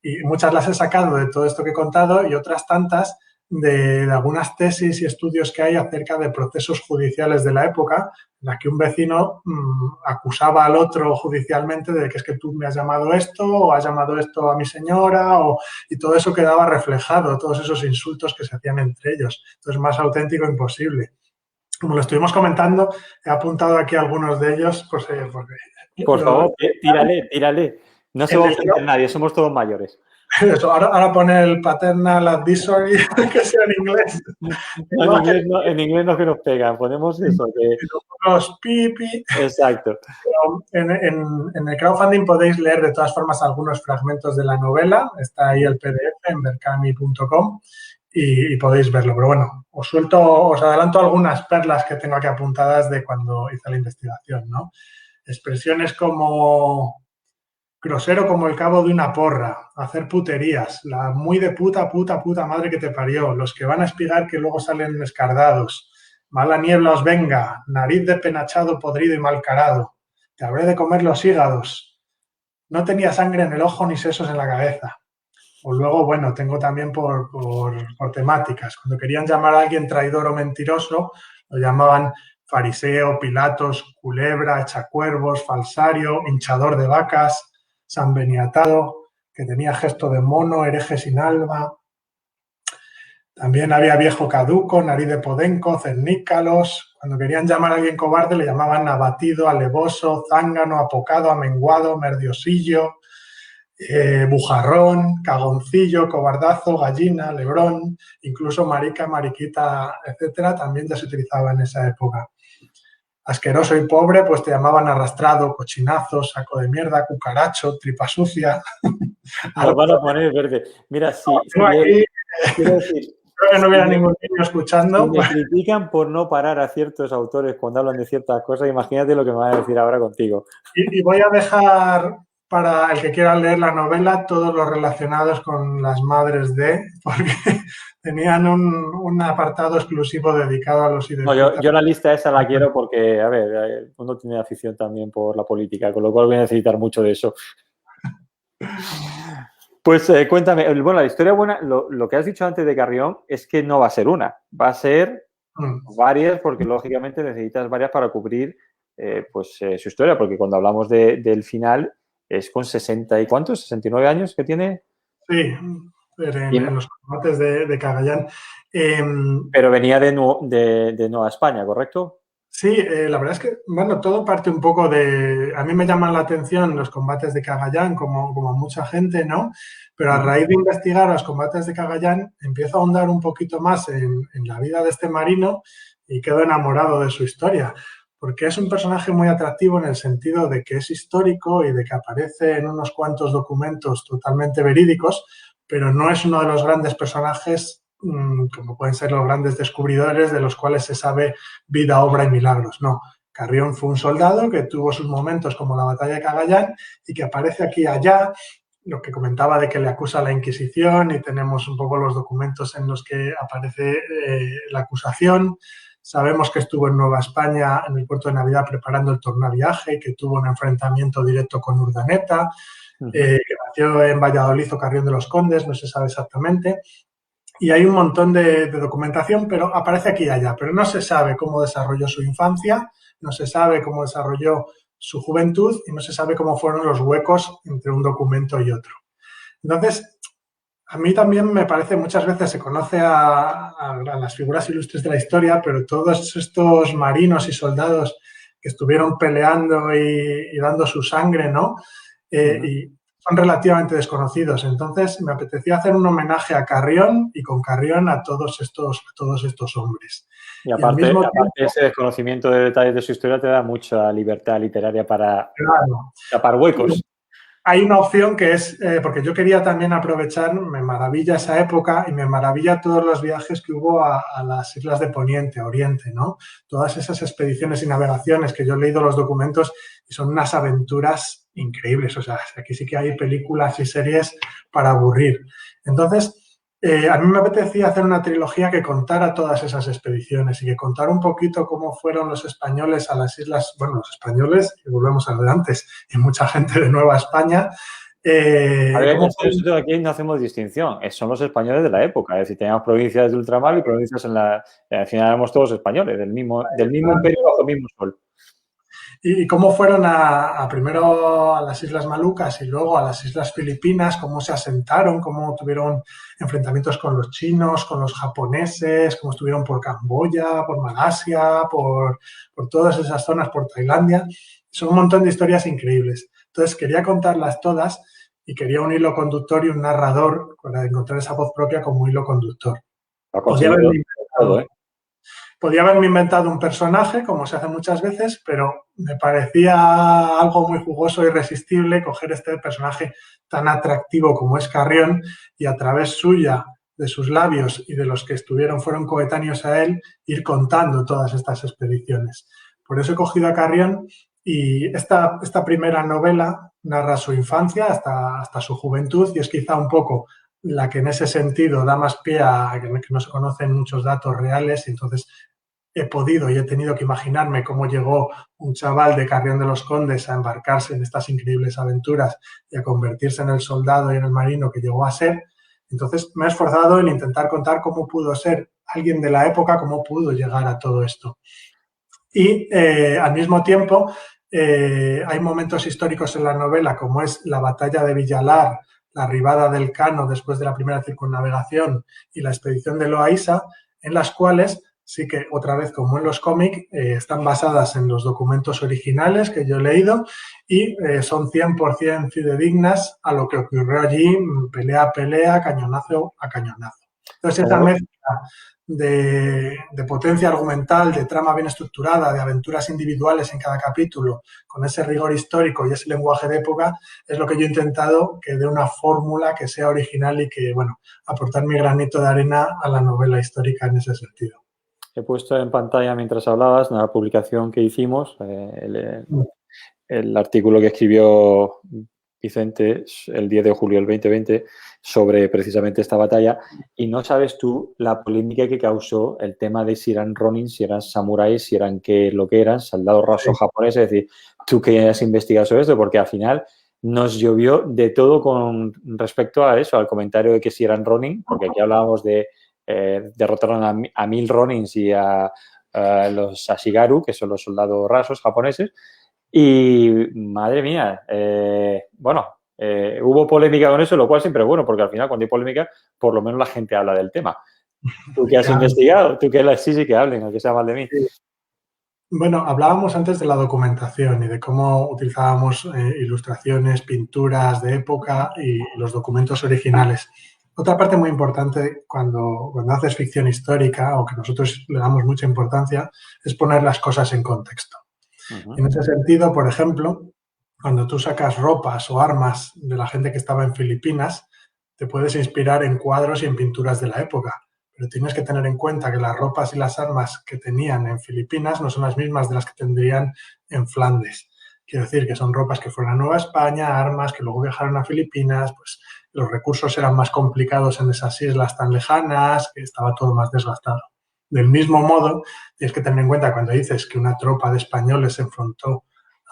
Y muchas las he sacado de todo esto que he contado y otras tantas de algunas tesis y estudios que hay acerca de procesos judiciales de la época, en la que un vecino acusaba al otro judicialmente de que es que tú me has llamado esto o has llamado esto a mi señora, y todo eso quedaba reflejado, todos esos insultos que se hacían entre ellos. Entonces, más auténtico imposible. Como lo estuvimos comentando, he apuntado aquí algunos de ellos. Pues, por favor, tírale. No se va a ofender nadie, somos todos mayores. Eso, ahora pone el paternal advisory, que sea en inglés. No, en inglés no que nos pegan, ponemos eso. Los pipi. Exacto. En el crowdfunding podéis leer de todas formas algunos fragmentos de la novela, está ahí el PDF en berkami.com y podéis verlo. Pero bueno, os adelanto algunas perlas que tengo aquí apuntadas de cuando hice la investigación, ¿no? Expresiones como grosero como el cabo de una porra, hacer puterías, la muy de puta madre que te parió, los que van a espigar que luego salen escardados, mala niebla os venga, nariz de penachado, podrido y malcarado, te habré de comer los hígados, no tenía sangre en el ojo ni sesos en la cabeza. O luego, bueno, tengo también por temáticas. Cuando querían llamar a alguien traidor o mentiroso, lo llamaban fariseo, Pilatos, culebra, echacuervos, falsario, hinchador de vacas, sanbeniatado, que tenía gesto de mono, hereje sin alma. También había viejo caduco, nariz de podenco, cernícalos. Cuando querían llamar a alguien cobarde le llamaban abatido, alevoso, zángano, apocado, amenguado, merdiosillo, bujarrón, cagoncillo, cobardazo, gallina, lebrón, incluso marica, mariquita, etcétera, también ya se utilizaba en esa época. Asqueroso y pobre, pues te llamaban arrastrado, cochinazo, saco de mierda, cucaracho, tripa sucia. Nos van a poner verde. Mira, quiero decir, creo que no hubiera ningún niño escuchando. Si me critican por no parar a ciertos autores cuando hablan de ciertas cosas, imagínate lo que me van a decir ahora contigo. Y voy a dejar para el que quiera leer la novela todos los relacionados con las madres de, porque tenían un apartado exclusivo dedicado a los idealistas. No, yo la lista esa la quiero porque, a ver, uno tiene afición también por la política, con lo cual voy a necesitar mucho de eso. Pues cuéntame, bueno, la historia buena, lo que has dicho antes de Carrión es que no va a ser una, va a ser varias, porque lógicamente necesitas varias para cubrir su historia, porque cuando hablamos del final es con 60 y ¿cuántos? 69 años que tiene. Sí, en los combates de Cagayán. Pero venía de Nueva España, ¿correcto? Sí, la verdad es que, bueno, todo parte un poco de... A mí me llaman la atención los combates de Cagayán, como a mucha gente, ¿no? Pero a raíz de investigar los combates de Cagayán, empiezo a ahondar un poquito más en la vida de este marino y quedo enamorado de su historia, porque es un personaje muy atractivo en el sentido de que es histórico y de que aparece en unos cuantos documentos totalmente verídicos, pero no es uno de los grandes personajes como pueden ser los grandes descubridores de los cuales se sabe vida, obra y milagros. No, Carrión fue un soldado que tuvo sus momentos como la batalla de Cagayán y que aparece aquí y allá, lo que comentaba de que le acusa la Inquisición y tenemos un poco los documentos en los que aparece la acusación. Sabemos que estuvo en Nueva España, en el puerto de Navidad, preparando el tornaviaje, que tuvo un enfrentamiento directo con Urdaneta, que nació en Valladolid o Carrión de los Condes, no se sabe exactamente. Y hay un montón de documentación, pero aparece aquí y allá. Pero no se sabe cómo desarrolló su infancia, no se sabe cómo desarrolló su juventud y no se sabe cómo fueron los huecos entre un documento y otro. Entonces, a mí también me parece, muchas veces se conoce a las figuras ilustres de la historia, pero todos estos marinos y soldados que estuvieron peleando y dando su sangre, ¿no? Y son relativamente desconocidos. Entonces, me apetecía hacer un homenaje a Carrión y con Carrión a todos estos hombres. Y aparte ese desconocimiento de detalles de su historia te da mucha libertad literaria para tapar huecos. Hay una opción que es, porque yo quería también aprovechar, me maravilla esa época y me maravilla todos los viajes que hubo a las islas de Poniente, a Oriente, ¿no? Todas esas expediciones y navegaciones que yo he leído los documentos y son unas aventuras increíbles. O sea, aquí sí que hay películas y series para aburrir. Entonces, a mí me apetecía hacer una trilogía que contara todas esas expediciones y que contara un poquito cómo fueron los españoles a las islas, bueno, los españoles, y volvemos a lo de antes, y mucha gente de Nueva España, A ver, ¿Cómo fue? nosotros aquí no hacemos distinción, son los españoles de la época, es decir, teníamos provincias de ultramar y provincias al final éramos todos españoles, del mismo imperio bajo el mismo sol. ¿Y cómo fueron primero a las Islas Malucas y luego a las Islas Filipinas? ¿Cómo se asentaron? ¿Cómo tuvieron enfrentamientos con los chinos, con los japoneses? ¿Cómo estuvieron por Camboya, por Malasia, por todas esas zonas, por Tailandia? Son un montón de historias increíbles. Entonces, quería contarlas todas y quería un hilo conductor y un narrador para encontrar esa voz propia como hilo conductor. Lo ha Podía conseguido haberme todo, ¿eh? Podía haberme inventado un personaje, como se hace muchas veces, pero me parecía algo muy jugoso e irresistible coger este personaje tan atractivo como es Carrión y a través suya, de sus labios y de los que fueron coetáneos a él, ir contando todas estas expediciones. Por eso he cogido a Carrión y esta primera novela narra su infancia hasta su juventud y es quizá un poco la que en ese sentido da más pie a que no se conocen muchos datos reales y entonces he podido y he tenido que imaginarme cómo llegó un chaval de Carrión de los Condes a embarcarse en estas increíbles aventuras y a convertirse en el soldado y en el marino que llegó a ser. Entonces me he esforzado en intentar contar cómo pudo ser alguien de la época, cómo pudo llegar a todo esto. Y al mismo tiempo hay momentos históricos en la novela como es la batalla de Villalar, la arribada del Cano después de la primera circunnavegación y la expedición de Loaísa, en las cuales sí que, otra vez como en los cómics, están basadas en los documentos originales que yo he leído y son 100% fidedignas a lo que ocurrió allí, pelea a pelea, cañonazo a cañonazo. Entonces, esa mezcla de potencia argumental, de trama bien estructurada, de aventuras individuales en cada capítulo, con ese rigor histórico y ese lenguaje de época, es lo que yo he intentado que dé una fórmula que sea original y que, bueno, aportar mi granito de arena a la novela histórica en ese sentido. He puesto en pantalla mientras hablabas una publicación que hicimos, el artículo que escribió Vicente el 10 de julio del 2020 sobre precisamente esta batalla y no sabes tú la polémica que causó el tema de si eran ronin, si eran samuráis, si eran lo que eran, soldados rasos japoneses, es decir, tú que has investigado sobre esto, porque al final nos llovió de todo con respecto a eso, al comentario de que si eran ronin, porque aquí hablábamos de derrotaron a 1000 ronins y a los Ashigaru, que son los soldados rasos japoneses, y madre mía, hubo polémica con eso, lo cual siempre es bueno, porque al final cuando hay polémica, por lo menos la gente habla del tema. Tú que has investigado, tú que sí que hablen, aunque sea mal de mí. Bueno, hablábamos antes de la documentación y de cómo utilizábamos ilustraciones, pinturas de época y los documentos originales. Otra parte muy importante cuando haces ficción histórica o que nosotros le damos mucha importancia es poner las cosas en contexto. En ese sentido, por ejemplo, cuando tú sacas ropas o armas de la gente que estaba en Filipinas, te puedes inspirar en cuadros y en pinturas de la época, pero tienes que tener en cuenta que las ropas y las armas que tenían en Filipinas no son las mismas de las que tendrían en Flandes. Quiero decir que son ropas que fueron a Nueva España, armas que luego viajaron a Filipinas, pues los recursos eran más complicados en esas islas tan lejanas, que estaba todo más desgastado. Del mismo modo, tienes que tener en cuenta cuando dices que una tropa de españoles se enfrentó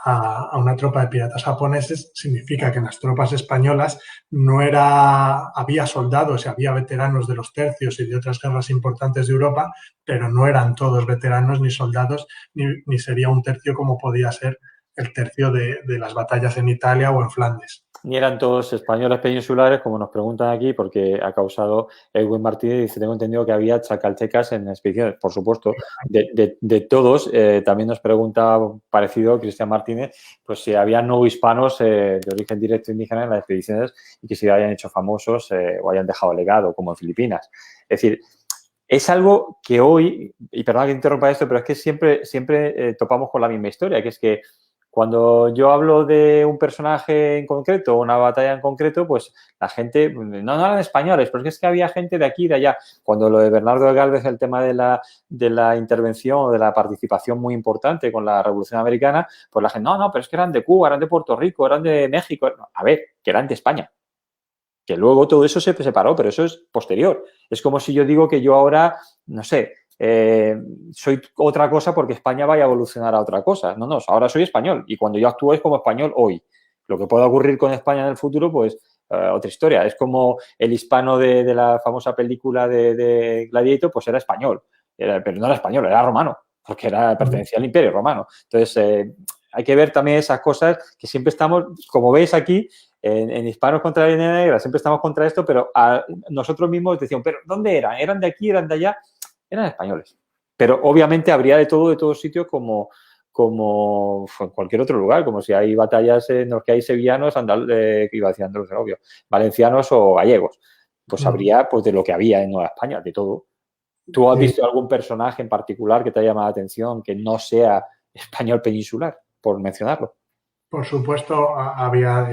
a una tropa de piratas japoneses, significa que en las tropas españolas había soldados y había veteranos de los tercios y de otras guerras importantes de Europa, pero no eran todos veteranos ni soldados, ni sería un tercio como podía ser el tercio de las batallas en Italia o en Flandes. Ni eran todos españoles peninsulares, como nos preguntan aquí, porque ha causado Edwin Martínez. Dice, tengo entendido que había chacaltecas en expediciones. Por supuesto, de todos. También nos pregunta parecido Cristian Martínez, pues si había no hispanos de origen directo indígena en las expediciones y que se hayan hecho famosos o hayan dejado legado, como en Filipinas. Es decir, es algo que hoy, y perdón que interrumpa esto, pero es que siempre topamos con la misma historia, que es que cuando yo hablo de un personaje en concreto o una batalla en concreto, pues la gente, no eran españoles, pero es que había gente de aquí y de allá. Cuando lo de Bernardo de Gálvez, el tema de la intervención o de la participación muy importante con la Revolución Americana, pues la gente, no, pero es que eran de Cuba, eran de Puerto Rico, eran de México. A ver, que eran de España. Que luego todo eso se separó, pero eso es posterior. Es como si yo digo que yo ahora, no sé, soy otra cosa porque España vaya a evolucionar a otra cosa. No, ahora soy español y cuando yo actúo es como español hoy. Lo que pueda ocurrir con España en el futuro, pues otra historia. Es como el hispano de la famosa película de Gladiator, pues era español, pero no era español, era romano, porque pertenecía al Imperio Romano. Entonces, hay que ver también esas cosas que siempre estamos, como veis aquí, en Hispanos contra la Línea Negra, siempre estamos contra esto, pero nosotros mismos decíamos, ¿pero dónde eran? ¿Eran de aquí? ¿Eran de allá? Eran españoles. Pero obviamente habría de todos sitios como en cualquier otro lugar, como si hay batallas en los que hay sevillanos, iba a decir andaluces, obvio, valencianos o gallegos. Pues habría pues de lo que había en Nueva España, de todo. ¿Tú has visto algún personaje en particular que te haya llamado la atención que no sea español peninsular, por mencionarlo? Por supuesto, había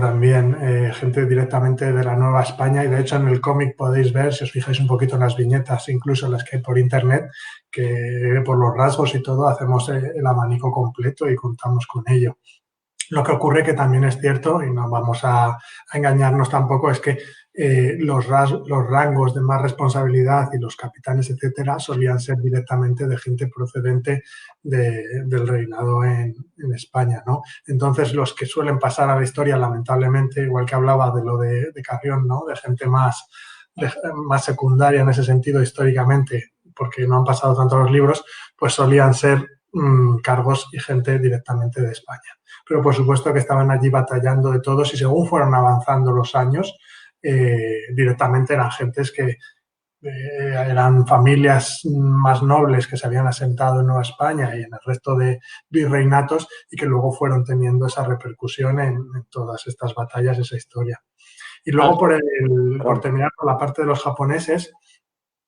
también gente directamente de la Nueva España y de hecho en el cómic podéis ver, si os fijáis un poquito en las viñetas, incluso las que hay por internet, que por los rasgos y todo hacemos el abanico completo y contamos con ello. Lo que ocurre que también es cierto, y no vamos a engañarnos tampoco, es que los rangos de más responsabilidad y los capitanes, etcétera, solían ser directamente de gente procedente del reinado en España, ¿no? Entonces, los que suelen pasar a la historia, lamentablemente, igual que hablaba de lo de Carrión, ¿no? De gente más secundaria en ese sentido históricamente, porque no han pasado tanto los libros, pues solían ser cargos y gente directamente de España. Pero por supuesto que estaban allí batallando de todos y según fueron avanzando los años, directamente eran gentes que eran familias más nobles que se habían asentado en Nueva España y en el resto de virreinatos y que luego fueron teniendo esa repercusión en todas estas batallas, esa historia. Y luego por terminar con la parte de los japoneses,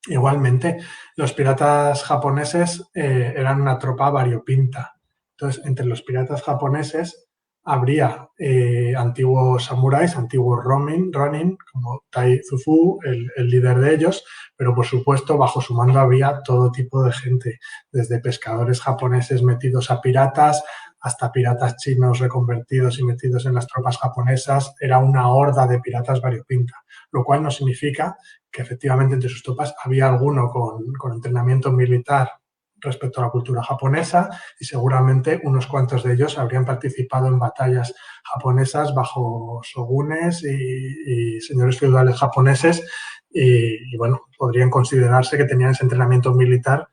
igualmente, los piratas japoneses eran una tropa variopinta. Entonces, entre los piratas japoneses habría antiguos samuráis, antiguos ronin, como Tai Zufu, el líder de ellos, pero por supuesto bajo su mando había todo tipo de gente, desde pescadores japoneses metidos a piratas hasta piratas chinos reconvertidos y metidos en las tropas japonesas. Era una horda de piratas variopinta, lo cual no significa que efectivamente entre sus tropas había alguno con entrenamiento militar respecto a la cultura japonesa y seguramente unos cuantos de ellos habrían participado en batallas japonesas bajo shogunes y señores feudales japoneses y bueno, podrían considerarse que tenían ese entrenamiento militar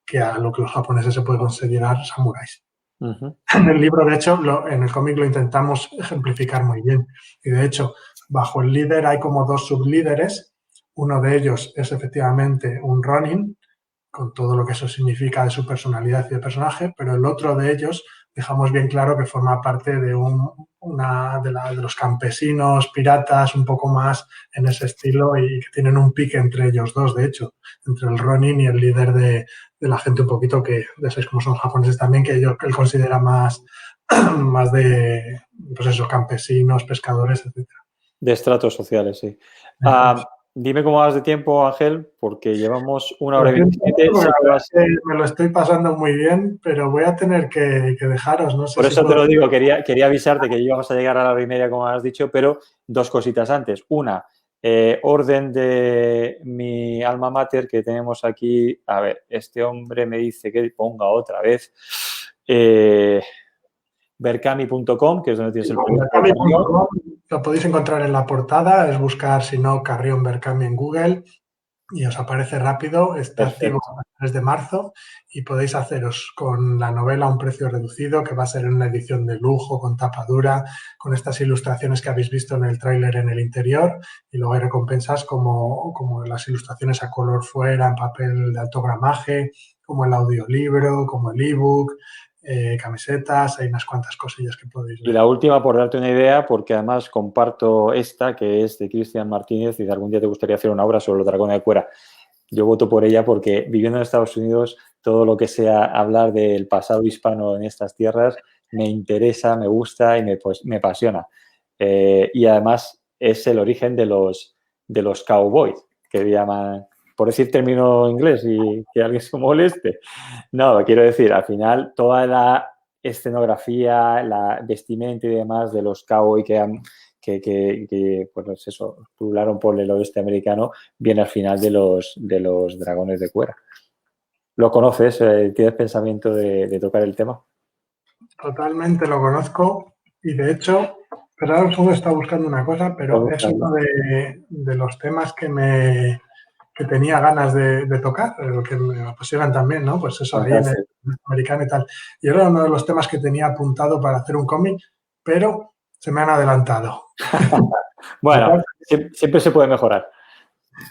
que a lo que los japoneses se puede considerar samuráis. En el libro, de hecho, en el cómic lo intentamos ejemplificar muy bien y de hecho, bajo el líder hay como dos sublíderes. Uno de ellos es efectivamente un Ronin, con todo lo que eso significa de su personalidad y de personaje, pero el otro de ellos dejamos bien claro que forma parte de de los campesinos, piratas, un poco más en ese estilo y que tienen un pique entre ellos dos, de hecho, entre el Ronin y el líder de la gente un poquito que, ya sabéis cómo son los japoneses también, que él considera más de, pues eso, campesinos, pescadores, etc. De estratos sociales, sí. Dime cómo vas de tiempo, Ángel, porque llevamos 1 hora y 27. Me lo estoy pasando muy bien, pero voy a tener que dejaros. No sé Por eso te lo digo, quería avisarte que íbamos a llegar a la 1:30, como has dicho, pero 2 cositas antes. Una, orden de mi alma mater que tenemos aquí. A ver, este hombre me dice que ponga otra vez berkami.com, que es donde tienes el Berkami.com, lo podéis encontrar en la portada, es buscar, si no, Carrión Berkami en Google y os aparece rápido, está activo hasta el 3 de marzo y podéis haceros con la novela a un precio reducido que va a ser en una edición de lujo, con tapa dura, con estas ilustraciones que habéis visto en el tráiler en el interior y luego hay recompensas como las ilustraciones a color fuera, en papel de alto gramaje, como el audiolibro, como el ebook, camisetas, hay unas cuantas cosillas que podéis ver. Y la última, por darte una idea, porque además comparto esta, que es de Cristian Martínez, y de algún día te gustaría hacer una obra sobre los dragones de Cuera. Yo voto por ella porque viviendo en Estados Unidos, todo lo que sea hablar del pasado hispano en estas tierras me interesa, me gusta y me apasiona. Y además es el origen de los cowboys, que llaman, por decir término inglés y que alguien se moleste. No, quiero decir, al final toda la escenografía, la vestimenta y demás de los cowboys que pues eso, pulularon por el oeste americano, viene al final de los dragones de Cuera. ¿Lo conoces? ¿Tienes pensamiento de tocar el tema? Totalmente lo conozco y de hecho Pero un segundo, está buscando una cosa, pero es uno de los temas que tenía ganas de tocar, que me apasionan también, ¿no? Pues eso, ahí en el americano y tal. Y era uno de los temas que tenía apuntado para hacer un cómic, pero se me han adelantado. Bueno, siempre se puede mejorar.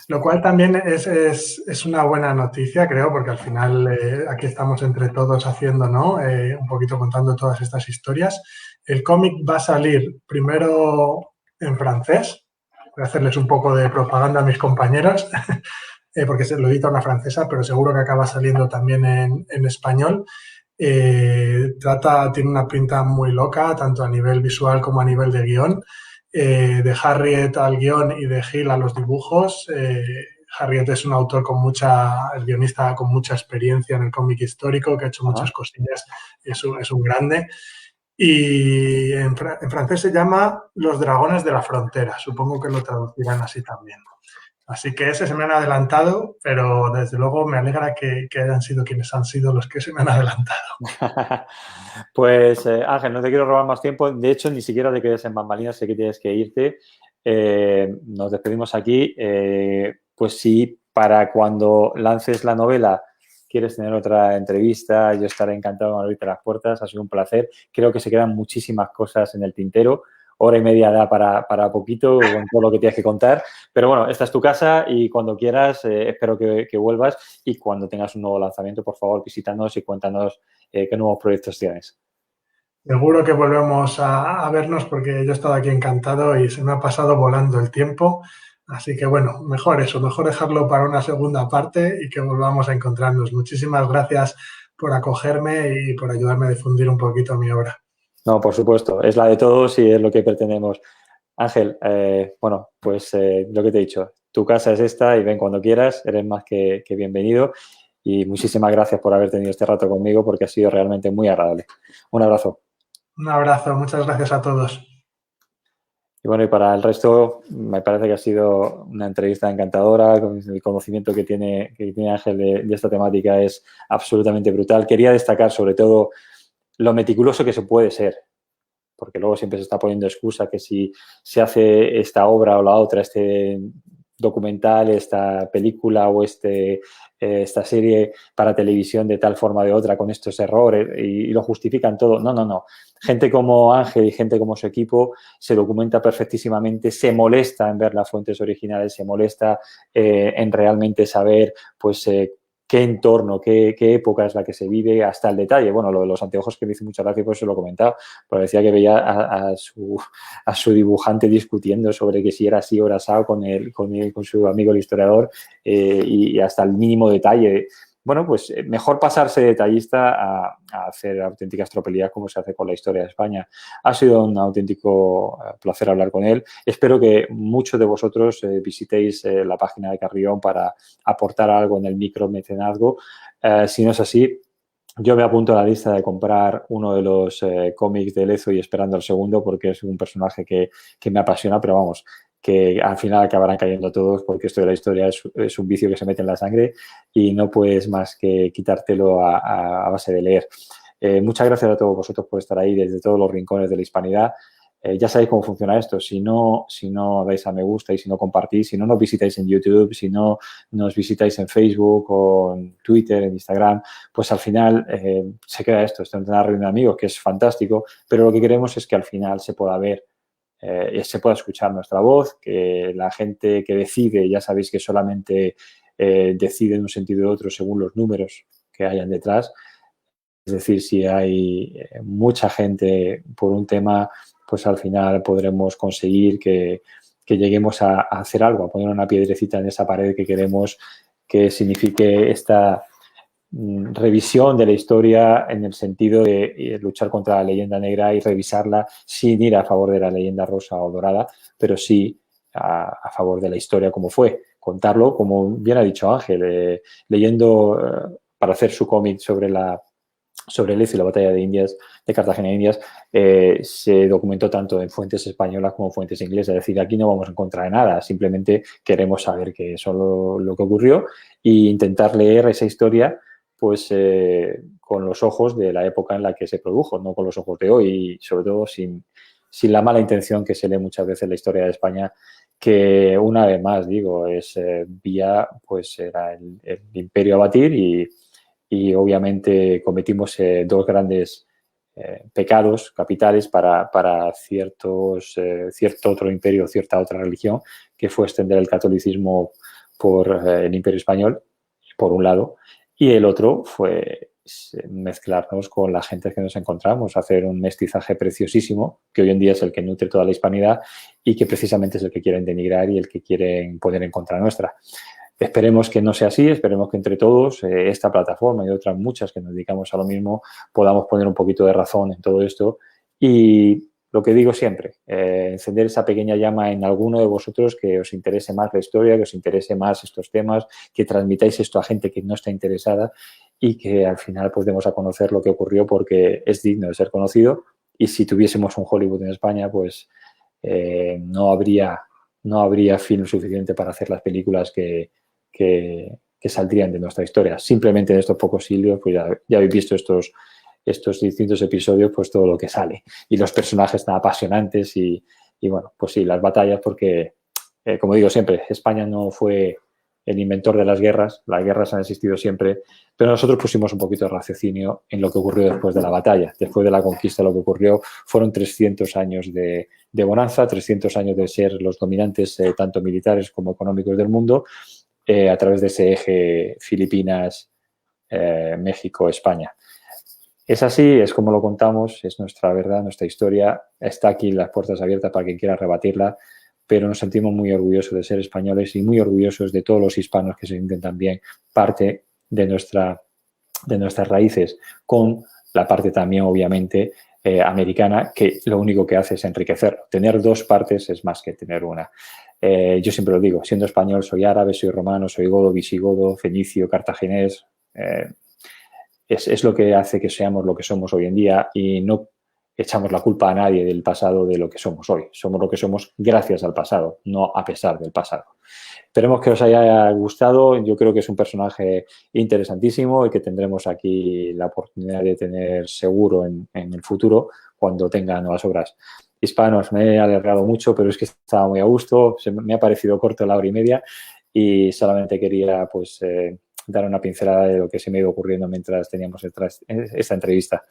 Lo cual también es una buena noticia, creo, porque al final aquí estamos entre todos haciendo, ¿no? Un poquito contando todas estas historias. El cómic va a salir primero en francés. Voy a hacerles un poco de propaganda a mis compañeros, porque se lo edita una francesa, pero seguro que acaba saliendo también en español. Tiene una pinta muy loca, tanto a nivel visual como a nivel de guión. De Harriet al guión y de Hill a los dibujos. Harriet es un autor el guionista con mucha experiencia en el cómic histórico, que ha hecho muchas cosillas, es un grande. Y en francés se llama Los Dragones de la Frontera, supongo que lo traducirán así también. Así que ese se me han adelantado, pero desde luego me alegra que hayan sido quienes han sido los que se me han adelantado. Pues Ángel, no te quiero robar más tiempo. De hecho, ni siquiera te quedes en bambalinas, sé que tienes que irte. Nos despedimos aquí. Pues sí, para cuando lances la novela quieres tener otra entrevista, yo estaré encantado de abrirte las puertas. Ha sido un placer. Creo que se quedan muchísimas cosas en el tintero. Hora y media da para poquito con todo lo que tienes que contar. Pero bueno, esta es tu casa y cuando quieras espero que vuelvas y cuando tengas un nuevo lanzamiento, por favor, visítanos y cuéntanos qué nuevos proyectos tienes. Seguro que volvemos a vernos porque yo he estado aquí encantado y se me ha pasado volando el tiempo. Así que bueno, mejor dejarlo para una segunda parte y que volvamos a encontrarnos. Muchísimas gracias por acogerme y por ayudarme a difundir un poquito mi obra. No, por supuesto, es la de todos y es lo que pretendemos. Ángel, bueno, pues lo que te he dicho, tu casa es esta y ven cuando quieras, eres más que bienvenido y muchísimas gracias por haber tenido este rato conmigo porque ha sido realmente muy agradable. Un abrazo. Un abrazo, muchas gracias a todos. Y bueno, y para el resto, me parece que ha sido una entrevista encantadora, con el conocimiento que tiene Ángel de esta temática es absolutamente brutal. Quería destacar sobre todo lo meticuloso que se puede ser, porque luego siempre se está poniendo excusa que si se hace esta obra o la otra, este documental, esta película o esta serie para televisión de tal forma o de otra con estos errores y lo justifican todo. No, no, no. Gente como Ángel y gente como su equipo se documenta perfectísimamente, se molesta en ver las fuentes originales, se molesta en realmente saber pues qué entorno, qué época es la que se vive hasta el detalle. Bueno, lo de los anteojos que me hizo mucha gracia, pues eso lo he comentado, pero decía que veía a su dibujante discutiendo sobre que si era así o era asado con su amigo el historiador y hasta el mínimo detalle. Bueno, pues mejor pasarse detallista a hacer auténticas tropelías como se hace con la historia de España. Ha sido un auténtico placer hablar con él. Espero que muchos de vosotros visitéis la página de Carrión para aportar algo en el micromecenazgo. Si no es así, yo me apunto a la lista de comprar uno de los cómics de Lezo y esperando el segundo porque es un personaje que me apasiona, pero vamos, que al final acabarán cayendo todos porque esto de la historia es un vicio que se mete en la sangre y no puedes más que quitártelo a base de leer. Muchas gracias a todos vosotros por estar ahí desde todos los rincones de la hispanidad. Ya sabéis cómo funciona esto. Si no dais a me gusta y si no compartís, si no nos visitáis en YouTube, si no nos visitáis en Facebook o en Twitter, en Instagram, pues al final se queda esto en una reunión de amigos, que es fantástico, pero lo que queremos es que al final se pueda ver se pueda escuchar nuestra voz, que la gente que decide, ya sabéis que solamente decide en un sentido u otro según los números que hayan detrás. Es decir, si hay mucha gente por un tema, pues al final podremos conseguir que lleguemos a hacer algo, a poner una piedrecita en esa pared que queremos que signifique esta revisión de la historia en el sentido de luchar contra la leyenda negra y revisarla sin ir a favor de la leyenda rosa o dorada, pero sí a favor de la historia como fue. Contarlo, como bien ha dicho Ángel, leyendo para hacer su cómic sobre Lezo y la batalla de Indias, de Cartagena de Indias, se documentó tanto en fuentes españolas como fuentes inglesas. Es decir, aquí no vamos a encontrar nada, simplemente queremos saber qué es lo que ocurrió e intentar leer esa historia pues con los ojos de la época en la que se produjo, no con los ojos de hoy y sobre todo sin sin la mala intención que se lee muchas veces en la historia de España, que una vez más, digo, pues era el imperio a batir y obviamente cometimos dos grandes pecados capitales para cierto otro imperio, cierta otra religión, que fue extender el catolicismo por el imperio español, por un lado, y el otro fue mezclarnos con la gente que nos encontramos, hacer un mestizaje preciosísimo, que hoy en día es el que nutre toda la hispanidad y que precisamente es el que quieren denigrar y el que quieren poner en contra nuestra. Esperemos que no sea así, esperemos que entre todos, esta plataforma y otras muchas que nos dedicamos a lo mismo, podamos poner un poquito de razón en todo esto y lo que digo siempre, encender esa pequeña llama en alguno de vosotros que os interese más la historia, que os interese más estos temas, que transmitáis esto a gente que no está interesada y que al final pues demos a conocer lo que ocurrió porque es digno de ser conocido y si tuviésemos un Hollywood en España pues no habría film suficiente para hacer las películas que saldrían de nuestra historia. Simplemente en estos pocos siglos, pues ya habéis visto estos distintos episodios, pues todo lo que sale. Y los personajes tan apasionantes y bueno, pues sí, las batallas, porque, como digo siempre, España no fue el inventor de las guerras han existido siempre, pero nosotros pusimos un poquito de raciocinio en lo que ocurrió después de la batalla. Después de la conquista lo que ocurrió fueron 300 años de bonanza, 300 años de ser los dominantes tanto militares como económicos del mundo, a través de ese eje Filipinas, México, España. Es así, es como lo contamos, es nuestra verdad, nuestra historia. Está aquí las puertas abiertas para quien quiera rebatirla, pero nos sentimos muy orgullosos de ser españoles y muy orgullosos de todos los hispanos que se sienten también parte de nuestras raíces, con la parte también, obviamente, americana, que lo único que hace es enriquecerlo. Tener dos partes es más que tener una. Yo siempre lo digo, siendo español soy árabe, soy romano, soy godo, visigodo, fenicio, cartaginés. Es lo que hace que seamos lo que somos hoy en día y no echamos la culpa a nadie del pasado de lo que somos hoy. Somos lo que somos gracias al pasado, no a pesar del pasado. Esperemos que os haya gustado. Yo creo que es un personaje interesantísimo y que tendremos aquí la oportunidad de tener seguro en el futuro cuando tenga nuevas obras. Hispanos, me he alegrado mucho, pero es que estaba muy a gusto. Me ha parecido corto la hora y media y solamente quería pues dar una pincelada de lo que se me ha ido ocurriendo mientras teníamos esta entrevista.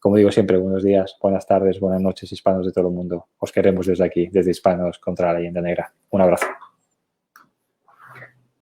Como digo siempre, buenos días, buenas tardes, buenas noches, hispanos de todo el mundo. Os queremos desde aquí, desde Hispanos contra la Leyenda Negra. Un abrazo.